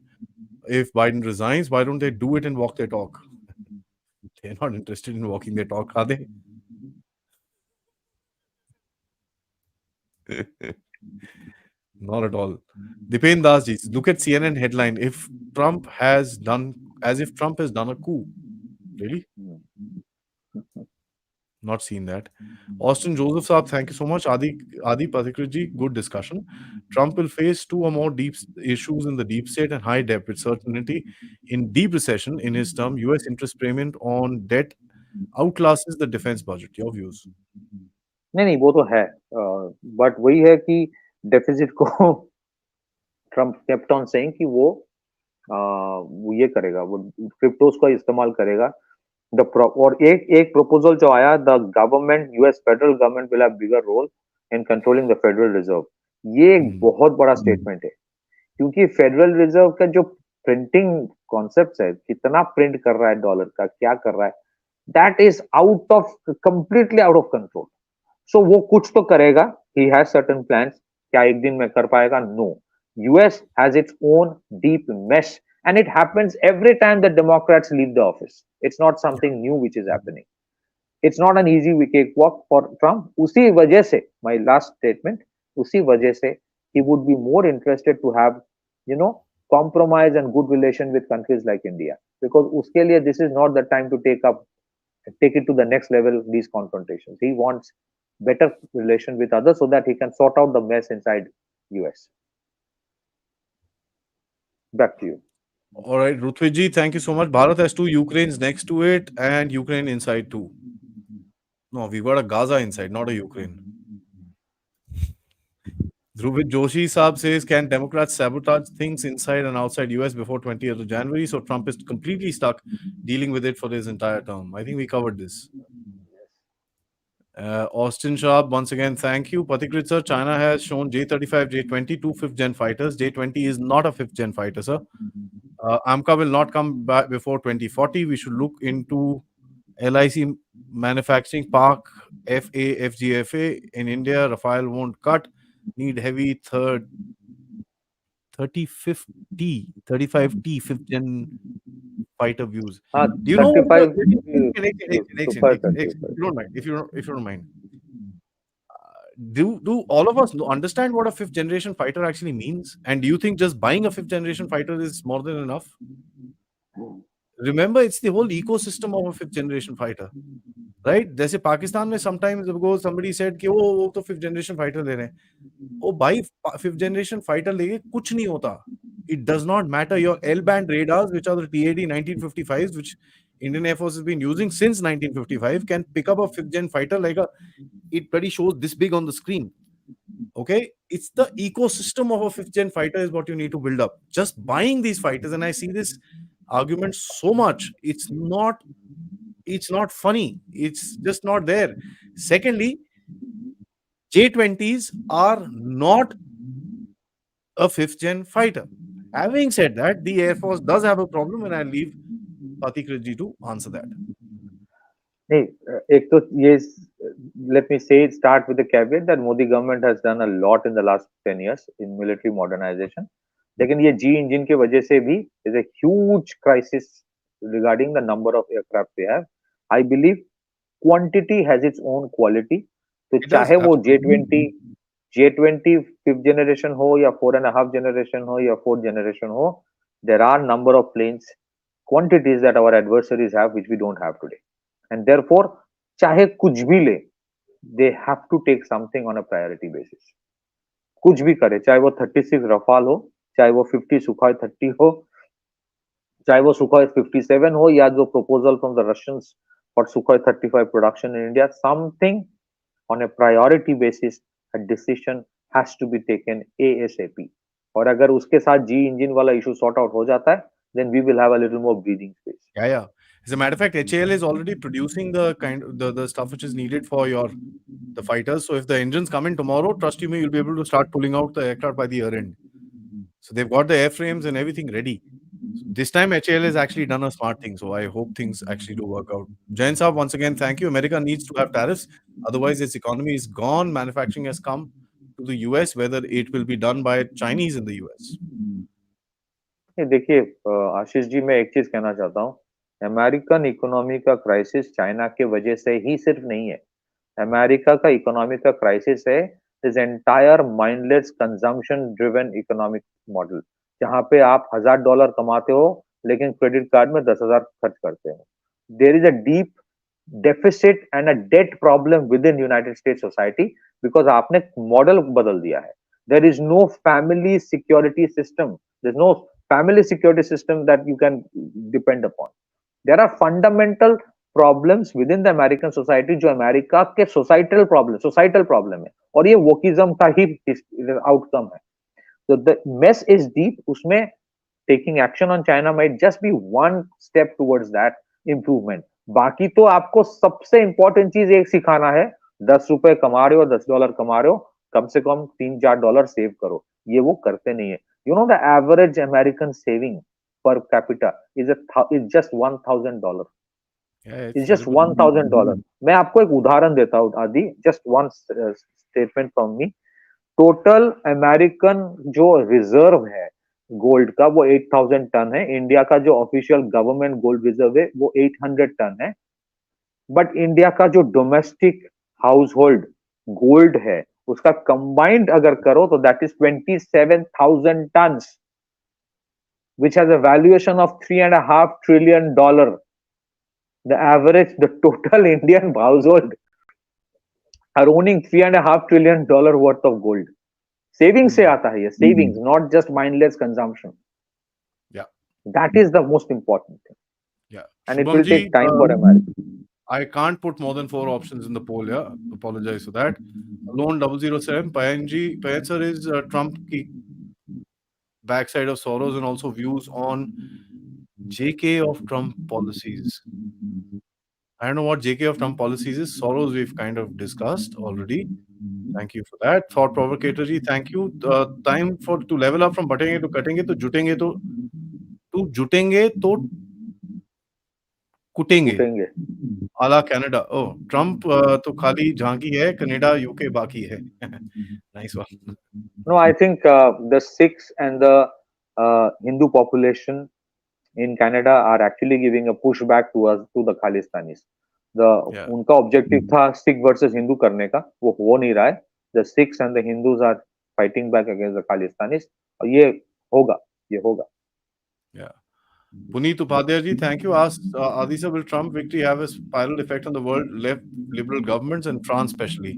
if Biden resigns. Why don't they do it and walk their talk? They're not interested in walking their talk, are they? Not at all. Dipen Das ji, look at CNN headline: if Trump has done a coup. Really? Not seen that. Austin Joseph Saab, thank you so much. Aadi Pathikrit ji, good discussion. Trump will face two or more deep issues in the deep state and high debt with certainty. In deep recession in his term, US interest payment on debt outclasses the defense budget. Your views? नहीं, वो तो है, but वही है कि deficit को Trump kept on saying कि वो ये करेगा, वो क्रिप्टोस का इस्तेमाल करेगा. और एक प्रपोजल जो आया, the government, US federal government will have bigger role in controlling the federal reserve. ये एक बहुत बड़ा स्टेटमेंट है, क्योंकि फेडरल रिजर्व का जो प्रिंटिंग कॉन्सेप्ट है, कितना प्रिंट कर रहा है डॉलर का, क्या कर रहा है, that is completely out of control. So वो कुछ तो करेगा, ही हैज सर्टेन प्लान्स. क्या एक दिन में कर पाएगा? No. US has its own deep mesh, and it happens every time the Democrats leave the office. It's not something new which is happening. It's not an easy cakewalk for Trump. उसी वजह से, my last statement, उसी वजह से he would be more interested to have, compromise and good relation with countries like India, because उसके लिए this is not the time to take it to the next level, these confrontations. He wants better relation with others so that he can sort out the mess inside US. Back to you. All right, Rutviji, thank you so much. Bharat has two Ukraines next to it and Ukraine inside too. No, we've got a Gaza inside, not a Ukraine. Dhruvit Joshi Saab says, can Democrats sabotage things inside and outside US before 20th of January? So Trump is completely stuck dealing with it for his entire term. I think we covered this. Austin Sharp, once again, thank you. Pathikrit sir, China has shown J-35, J-20, two 5th gen fighters. J-20 is not a 5th gen fighter, sir. AMCA will not come back before 2040. We should look into LIC manufacturing park, FA, FGFA in India. Rafale won't cut. Need heavy 35T 5th gen fighter views. Do you know what if you don't mind, do all of us understand what a 5th generation fighter actually means? And do you think just buying a 5th generation fighter is more than enough? Remember, it's the whole ecosystem of a 5th generation fighter, right? जैसे पाकिस्तान में sometimes ago somebody said कि वो तो 5th generation fighter ले रहे हैं. ओ भाई, 5th generation fighter लेके कुछ नहीं होता. It does not matter. Your L-band radars, which are the TAD 1955s, which Indian Air Force has been using since 1955, can pick up a 5th gen fighter like it pretty shows this big on the screen. Okay, it's the ecosystem of a 5th gen fighter is what you need to build up. Just buying these fighters, and I see this argument so much, it's not funny. It's just not there. Secondly, J-20s are not a 5th gen fighter. Having said that, the Air Force does have a problem, and I'll leave Pathikrit ji to answer that. नहीं, एक तो ये, let me say, start with the caveat that Modi government has done a lot in the last 10 years in military modernization. लेकिन ये G engine के वजह से भी is a huge crisis regarding the number of aircraft we have. I believe quantity has its own quality. तो चाहे वो J-20 5th generation हो या 4.5 generation हो या 4th generation हो, there are number of planes, quantities that our adversaries have which we don't have today. And therefore, चाहे कुछ भी ले, they have to take something on a priority basis. कुछ भी करे, चाहे वो 36 रफाल हो, चाहे वो 50 सुखाई 30 हो, चाहे वो सुखाई 57 हो, या जो proposal from the Russians for Sukhoi 35 production in India, something on a priority basis, a decision has to be taken ASAP. और अगर उसके साथ जी इंजन वाला इशू सॉर्ट आउट हो जाता है, then we will have a little more breathing space. Yeah. As a matter of fact, HAL is already producing the stuff which is needed for the fighters. So if the engines come in tomorrow, trust you me, you'll be able to start pulling out the aircraft by the year end. So they've got the airframes and everything ready. This time HAL has actually done a smart thing. So I hope things actually do work out. Jain Saab, once again, thank you. America needs to have tariffs. Otherwise, its economy is gone. Manufacturing has come to the US, whether it will be done by Chinese in the US. देखिए आशीष जी, मैं एक चीज कहना चाहता हूँ, American economy का crisis China के वजह से ही सिर्फ नहीं है। अमेरिका का इकोनॉमी का क्राइसिस है this entire mindless consumption driven economic model, जहाँ पे आप $1000 कमाते हो लेकिन क्रेडिट कार्ड में 10,000 खर्च करते हो। There is a deep deficit and a debt problem within United State society, because आपने मॉडल बदल दिया है। There is no family security system, there is no family security system that you can depend upon. There are fundamental problems within the American society जो America के societal problem है, और ये wokeism का ही आउटकम है। So the mess is deep. उसमें taking action on China might just be one step towards that improvement. बाकी तो आपको सबसे important चीज एक सिखाना है, $10 कमा रहे हो, $10 कमा रहे हो, कम से कम $3-4 सेव करो। ये वो करते नहीं है। You know, the average American saving per capita is just $1,000. Yeah, It's just $1,000. मैं आपको एक उदाहरण देता हूँ आदि, just one statement from me. Total American जो रिजर्व है गोल्ड का वो 8,000 टन है। इंडिया का जो ऑफिशियल गवर्नमेंट गोल्ड रिजर्व है वो 800 टन है। बट इंडिया का जो डोमेस्टिक हाउस होल्ड गोल्ड है उसका कंबाइंड अगर करो तो that is 27,000 ton, which has a valuation of $3.5 trillion. The total Indian household are owning $3.5 trillion worth of gold. Savings से आता है ये, savings, not just mindless consumption. Yeah. That is the most important thing. Yeah. And it will take time for America. I can't put more than 4 options in the poll, yeah. Apologize for that. Alone 007, Payan sir is Trump ki backside of Soros and also views on JK of Trump policies. I don't know what JK of Trump policies is. Soros we've kind of discussed already. Thank you for that. Thought provocator ji, thank you. Time to level up from batenge to cutenge to jutenge to कुटेंगे आला Canada. ओह, Trump तो खाली झांकी है, Canada UK बाकी है। Nice one. No, I think the Sikhs and the Hindu population in Canada are actually giving a pushback to us, to the Khalistanis. उनका objective था Sikh versus Hindu करने का, वो हो नहीं रहा है। The Sikhs and the Hindus are fighting back against the Khalistanis, और ये होगा। Yeah. Puneet Upadhyay ji, thank you. Asked Aadi sir, will Trump victory have a spiral effect on the world left liberal governments and France especially?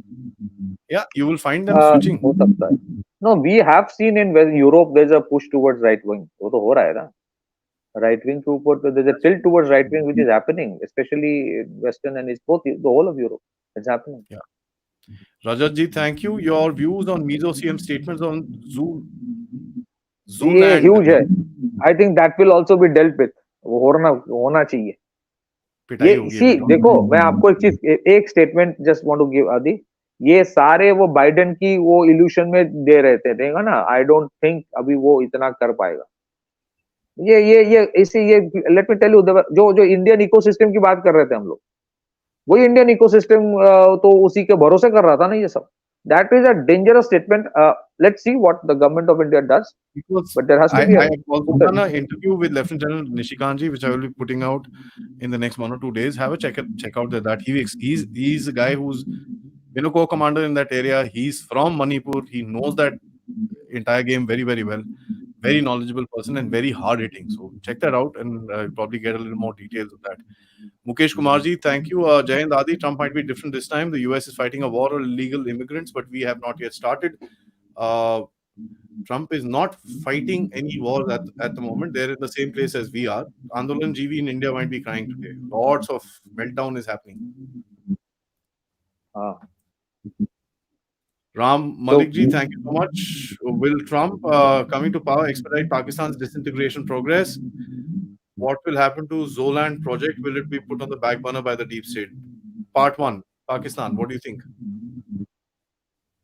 Yeah, you will find them switching. हो सकता है। No, we have seen in Europe there's a push towards right wing. वो तो हो रहा है ना। Right wing to there's a tilt towards right wing which is happening, especially in Western and East, both the whole of Europe. It's happening. Yeah. Rajat ji, thank you. Your views on Mizo CM statements on ये huge है। I think that will also be dealt with. वो होना चाहिए। ये इसी देखो, मैं आपको एक statement just want to give आदि। ये सारे वो बाइडेन की वो इल्यूशन में दे रहे थे, देगा ना। आई डोंट थिंक अभी वो इतना कर पाएगा। ये लेट मी टेल यू, जो इंडियन इकोसिस्टम की बात कर रहे थे हम लोग, वही इंडियन इकोसिस्टम तो उसी के भरोसे कर रहा था ना ये सब। That is a dangerous statement. Let's see what the government of India does. But there has to be I have also done an interview with Lieutenant General Nishikantji, which I will be putting out in the next 1 or 2 days. Have a check out that. He's a guy who's been a co-commander in that area. He's from Manipur. He knows that entire game very, very well. very knowledgeable person and very hard hitting. So check that out, and probably get a little more details of that. Mukesh Kumarji, thank you. Jai Hind Adi, Trump might be different this time. The US is fighting a war on illegal immigrants, but we have not yet started. Trump is not fighting any wars at the moment. They're in the same place as we are. Andolan GV in India might be crying today. Lots of meltdown is happening. Ram Malikji, thank you so much. Will Trump coming to power expedite Pakistan's disintegration progress? What will happen to Zoland project? Will it be put on the back burner by the deep state? Part 1, Pakistan. What do you think?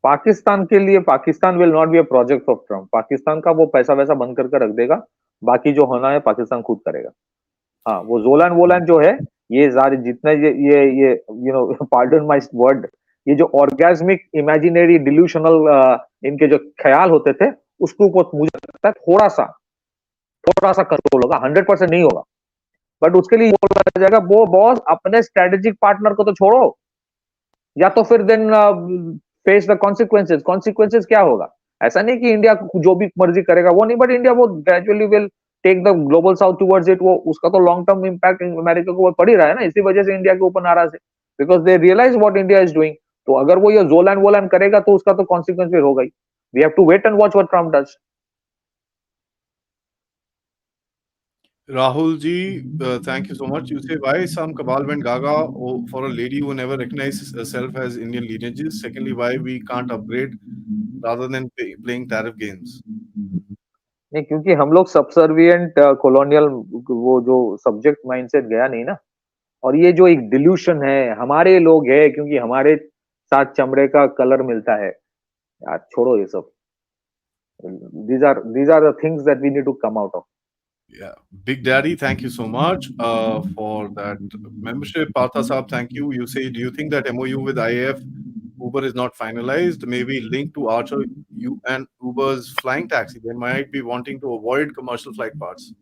Pakistan के लिए Pakistan will not be a project of Trump. Pakistan का वो पैसा वैसा बंद करके रख देगा. बाकी जो होना है पाकिस्तान खुद करेगा. हाँ, वो जोलान वोलान जो है, ये सारे जितने ये you know pardon my word, ये जो ऑर्गेस्मिक इमेजिनरी डिल्यूशनल इनके जो ख्याल होते थे, उसके ऊपर मुझे लगता है थोड़ा सा कंट्रोल होगा. 100% नहीं होगा, बट उसके लिए बोला जाएगा वो बॉस अपने स्ट्रेटेजिक पार्टनर को तो छोड़ो, या तो फिर then face the consequences. Consequences क्या होगा? ऐसा नहीं कि इंडिया जो भी मर्जी करेगा वो नहीं, बट इंडिया वो gradually will take the global south towards it. वो उसका तो लॉन्ग टर्म इंपैक्ट अमेरिका को पड़ ही रहा है ना. इसी वजह से इंडिया के ऊपर नाराज है, because they realise what India is doing. तो अगर वो ये जोलान वोलान करेगा तो उसका तो कॉन्सिक्वेंस फिर होगा ही. We have to wait and watch what Trump does. Rahul ji, thank you so much. You say, why some cabal went gaga for a lady who never recognizes herself as Indian lineages? Secondly, why we can't upgrade rather than playing tariff games? नहीं, क्योंकि हम लोग subservient colonial वो जो subject mindset गया नहीं ना. और ये जो एक डिल्यूशन है, हमारे लोग है क्योंकि हमारे साथ चमड़े का कलर मिलता है. यार छोड़ो ये सब. these are the things that we need to come out of. Yeah, Big Daddy, thank you so much for that membership. Partha Saab, thank you. You say, do you think that MOU with IAF Uber is not finalized? Maybe linked to Archer and Uber's flying taxi. They might be wanting to avoid commercial flight parts.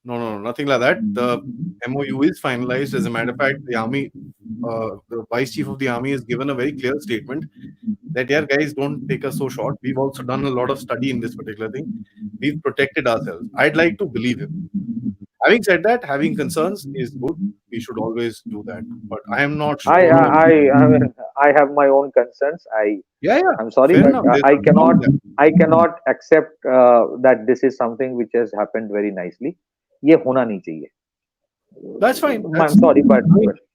No, nothing like that. The MOU is finalized. As a matter of fact, the army, the vice chief of the army has given a very clear statement that, yeah, guys, don't take us so short. We've also done a lot of study in this particular thing. We've protected ourselves. I'd like to believe him. Having said that, having concerns is good. We should always do that. But I am not sure. I have my own concerns. Yeah. I'm sorry, Fair but enough. I cannot accept that this is something which has happened very nicely. ये होना नहीं चाहिए. That's fine. I'm sorry, but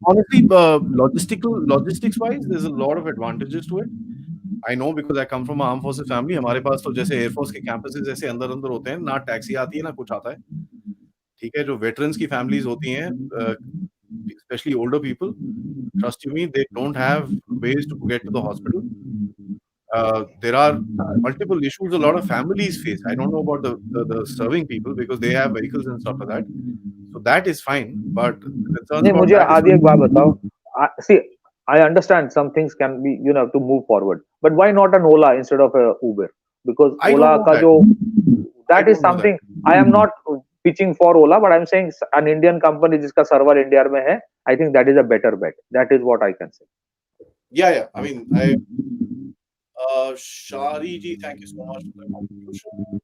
honestly, logistics wise, there's a lot of advantages to it. I know because I come from an armed forces family. हमारे पास तो जैसे air force के campuses ऐसे अंदर होते हैं, ना टैक्सी आती है ना कुछ आता है. ठीक है, जो वेटरन्स की फैमिलीज होती हैं, especially older people, trust you me, they don't have ways to get to the hospital. There are multiple issues a lot of families face. I don't know about the serving people because they have vehicles and stuff like that. So that is fine, but concerns नहीं, about मुझे that आदि एक बात बताओ. See, I understand some things can be, to move forward, but why not an Ola instead of a Uber? Because Ola का जो that is something. I am not pitching for Ola, but I'm saying an Indian company जिसका server India में है, I think that is a better bet. That is what I can say. Yeah. I mean, Shari ji, thank you so much for the contribution.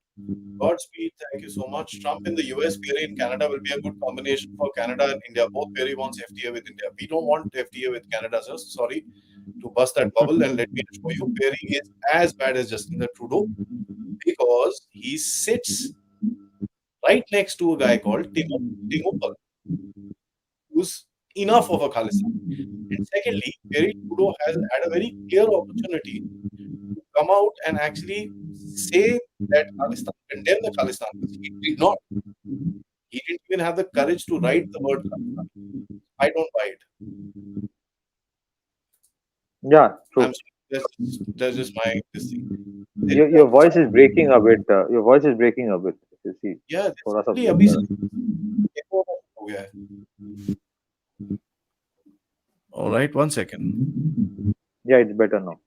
Godspeed, thank you so much. Trump in the US, Perry in Canada will be a good combination for Canada and India. Both Perry wants FTA with India. We don't want FTA with Canada, sir. Sorry to bust that bubble, and let me assure you, Perry is as bad as Justin Trudeau because he sits right next to a guy called Tingopal, who's enough of a Khalistan. And secondly, Perry Trudeau has had a very clear opportunity to come out and actually say that Khalistan, condemn the Khalistan. He did not. He didn't even have the courage to write the word Khalistan. I don't buy it. Yeah, true. I'm sorry. That's just my this thing. Your voice is breaking a bit. Your voice is breaking a bit. You see. Yeah, थोड़ा सा अभी हो गया है. All right, 1 second. Yeah, it's better now.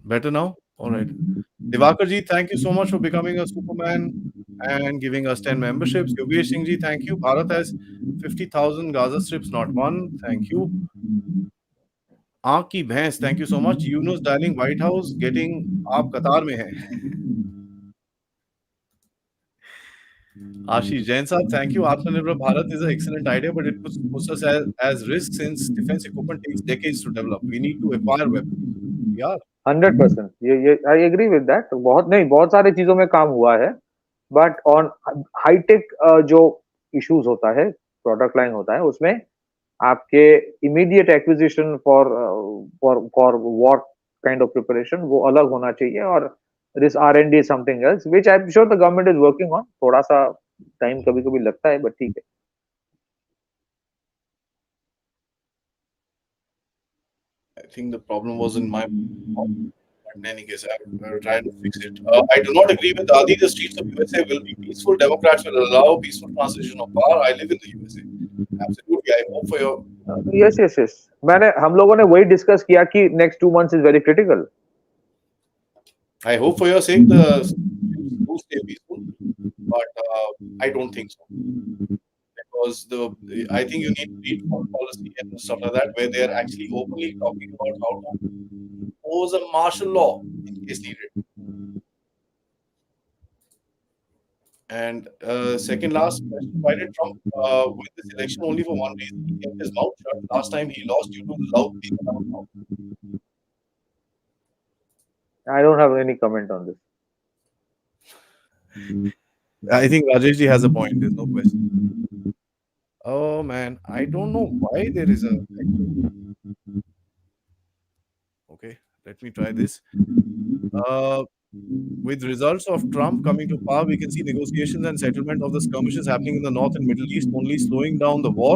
Better now? All right. Divakar ji, thank you so much for becoming a Superman and giving us 10 memberships. Yogesh Singh ji, thank you. Bharat has 50,000 Gaza strips, not one. Thank you. आँख की भैंस, thank you so much. Yunus dialing White House, getting आप कतार में हैं. Ashish Jain sahab, thank you. Atmanirbhar Bharat is an excellent idea, but it puts us as risk since defense equipment takes decades to develop. We need to acquire weapons. Yeah, 100%, ये I agree with that. बहुत नहीं, बहुत सारी चीजों में काम हुआ है, बट ऑन हाईटेक जो इश्यूज होता है, प्रोडक्ट लाइन होता है, उसमें आपके immediate acquisition for war kind of preparation वो अलग होना चाहिए, और this R&D is something else which I am sure the government is working on. थोड़ा सा टाइम कभी कभी लगता है, बट ठीक है। I think the problem was in my. But in any case, I'm trying to fix it. I do not agree with Adi. The streets of USA will be peaceful. Democrats will allow peaceful transition of power. I live in the USA. Absolutely. I hope for your. Yes yes yes, हम लोगों ने वही discuss किया कि next 2 months is very critical. I hope for your sake the do stay peaceful, but I don't think so, because I think you need to read foreign policy and stuff like that, where they are actually openly talking about how to impose a martial law in case needed. And second last question, why did Trump win this election only for one reason? He kept his mouth shut. Last time he lost due to loud being loud. I don't have any comment on this. I think Rajesh ji has a point. There's no question. Oh man, I don't know why there is a. Okay, let me try this. With results of Trump coming to power, we can see negotiations and settlement of the skirmishes happening in the North and Middle East, only slowing down the war.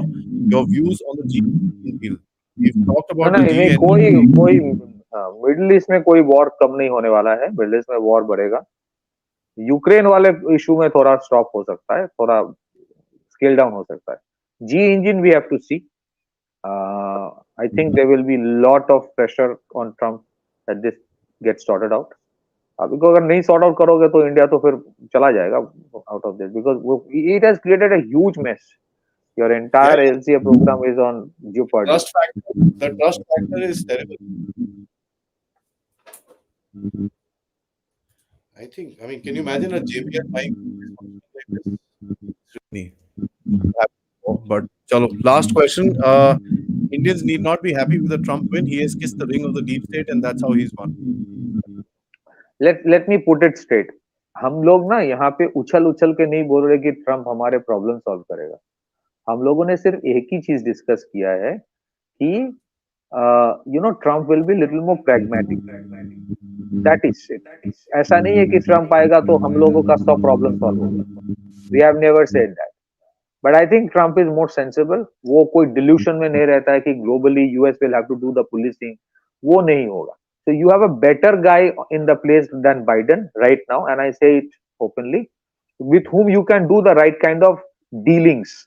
Your views on the G20 deal? We've talked about the नहीं, G20. कोई middle east में कोई war कम नहीं होने वाला है। Middle east में war बढ़ेगा। यूक्रेन वाले इशू में थोड़ा स्टॉप हो सकता है, थोड़ा स्केल डाउन हो सकता है। जी engine we have to see. I think there will be lot of pressure on Trump that this gets sorted out. अभी को अगर नहीं सॉर्ट आउट करोगे तो इंडिया तो फिर चला जाएगा out of this, because it has created a huge mess. Your entire LCA program is on geopolitics. The trust factor is terrible. I mean, can you imagine a JPL buying like this? But chalo, last question. Indians need not be happy with the Trump win. He has kissed the ring of the deep state, and that's how he's won. Let me put it straight. हम लोग ना यहाँ पे उछल के नहीं बोल रहे कि ट्रम्प हमारे प्रॉब्लम सॉल्व करेगा। हम लोगों ने सिर्फ एक ही चीज डिस्कस किया है कि Trump will be little more pragmatic. That is it. ऐसा नहीं है कि ट्रम्प आएगा तो हम लोगों का सब प्रॉब्लम सॉल्व होगा। We have never said that, but I think Trump is more sensible. वो कोई डिल्यूशन में नहीं रहता है कि globally US will have to do the policing, वो नहीं होगा। So you have a better guy in the place than Biden right now, and I say it openly, with whom you can do the right kind of dealings.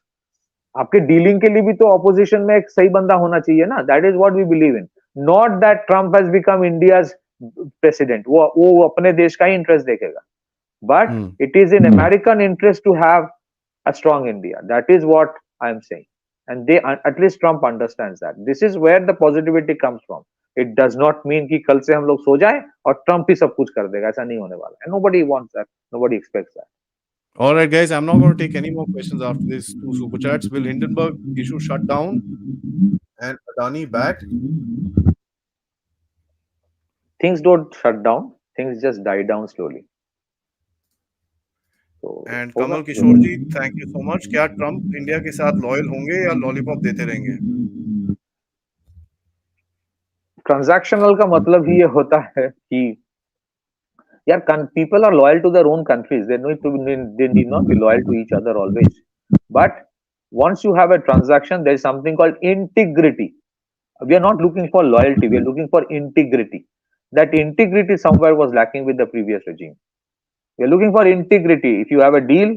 आपके dealing के लिए भी तो opposition में एक सही बंदा होना चाहिए ना। That is what we believe in, not that Trump has become India's president. वो अपने देश का ही इंटरेस्ट देखेगा, but it is in American interest to have a strong India. That is what I am saying, and they at least Trump understands that. This is where the positivity comes from. It does not mean कि कल से हम लोग सो जाए और Trump ही सब कुछ कर देगा, ऐसा नहीं होने वाला। And nobody wants that, nobody aspects that. All right, guys, I'm not going to take any more questions after these two super chats. Will Hindenburg issue shut down and Adani back? Things don't shut down, things just die down slowly. So, and Kamal Kishore ji, thank you so much. क्या Trump India के साथ loyal होंगे या lollipop देते रहेंगे? Transactional का मतलब ही ये होता है कि यार people are loyal to their own countries. They need not be loyal to each other always. But once you have a transaction, there is something called integrity. We are not looking for loyalty, we are looking for integrity. That integrity somewhere was lacking with the previous regime. We are looking for integrity. If you have a deal,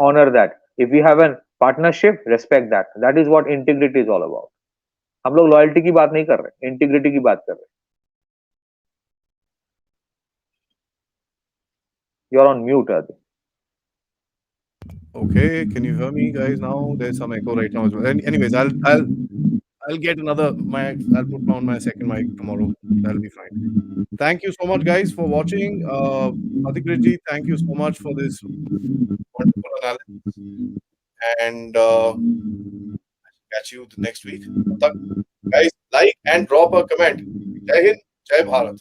honor that. If you have a partnership, respect that. That is what integrity is all about. हम लोग loyalty की बात नहीं कर रहे, integrity की बात कर रहे। You're on mute, Aadi. Okay, can you hear me, guys? Now there's some echo right now as well. Anyways, I'll I'll get another mic. I'll put on my second mic tomorrow. That'll be fine. Thank you so much, guys, for watching. Pathikrit ji, thank you so much for this wonderful analysis. And catch you the next week. Guys, like and drop a comment. Jai Hind, Jai Bharat.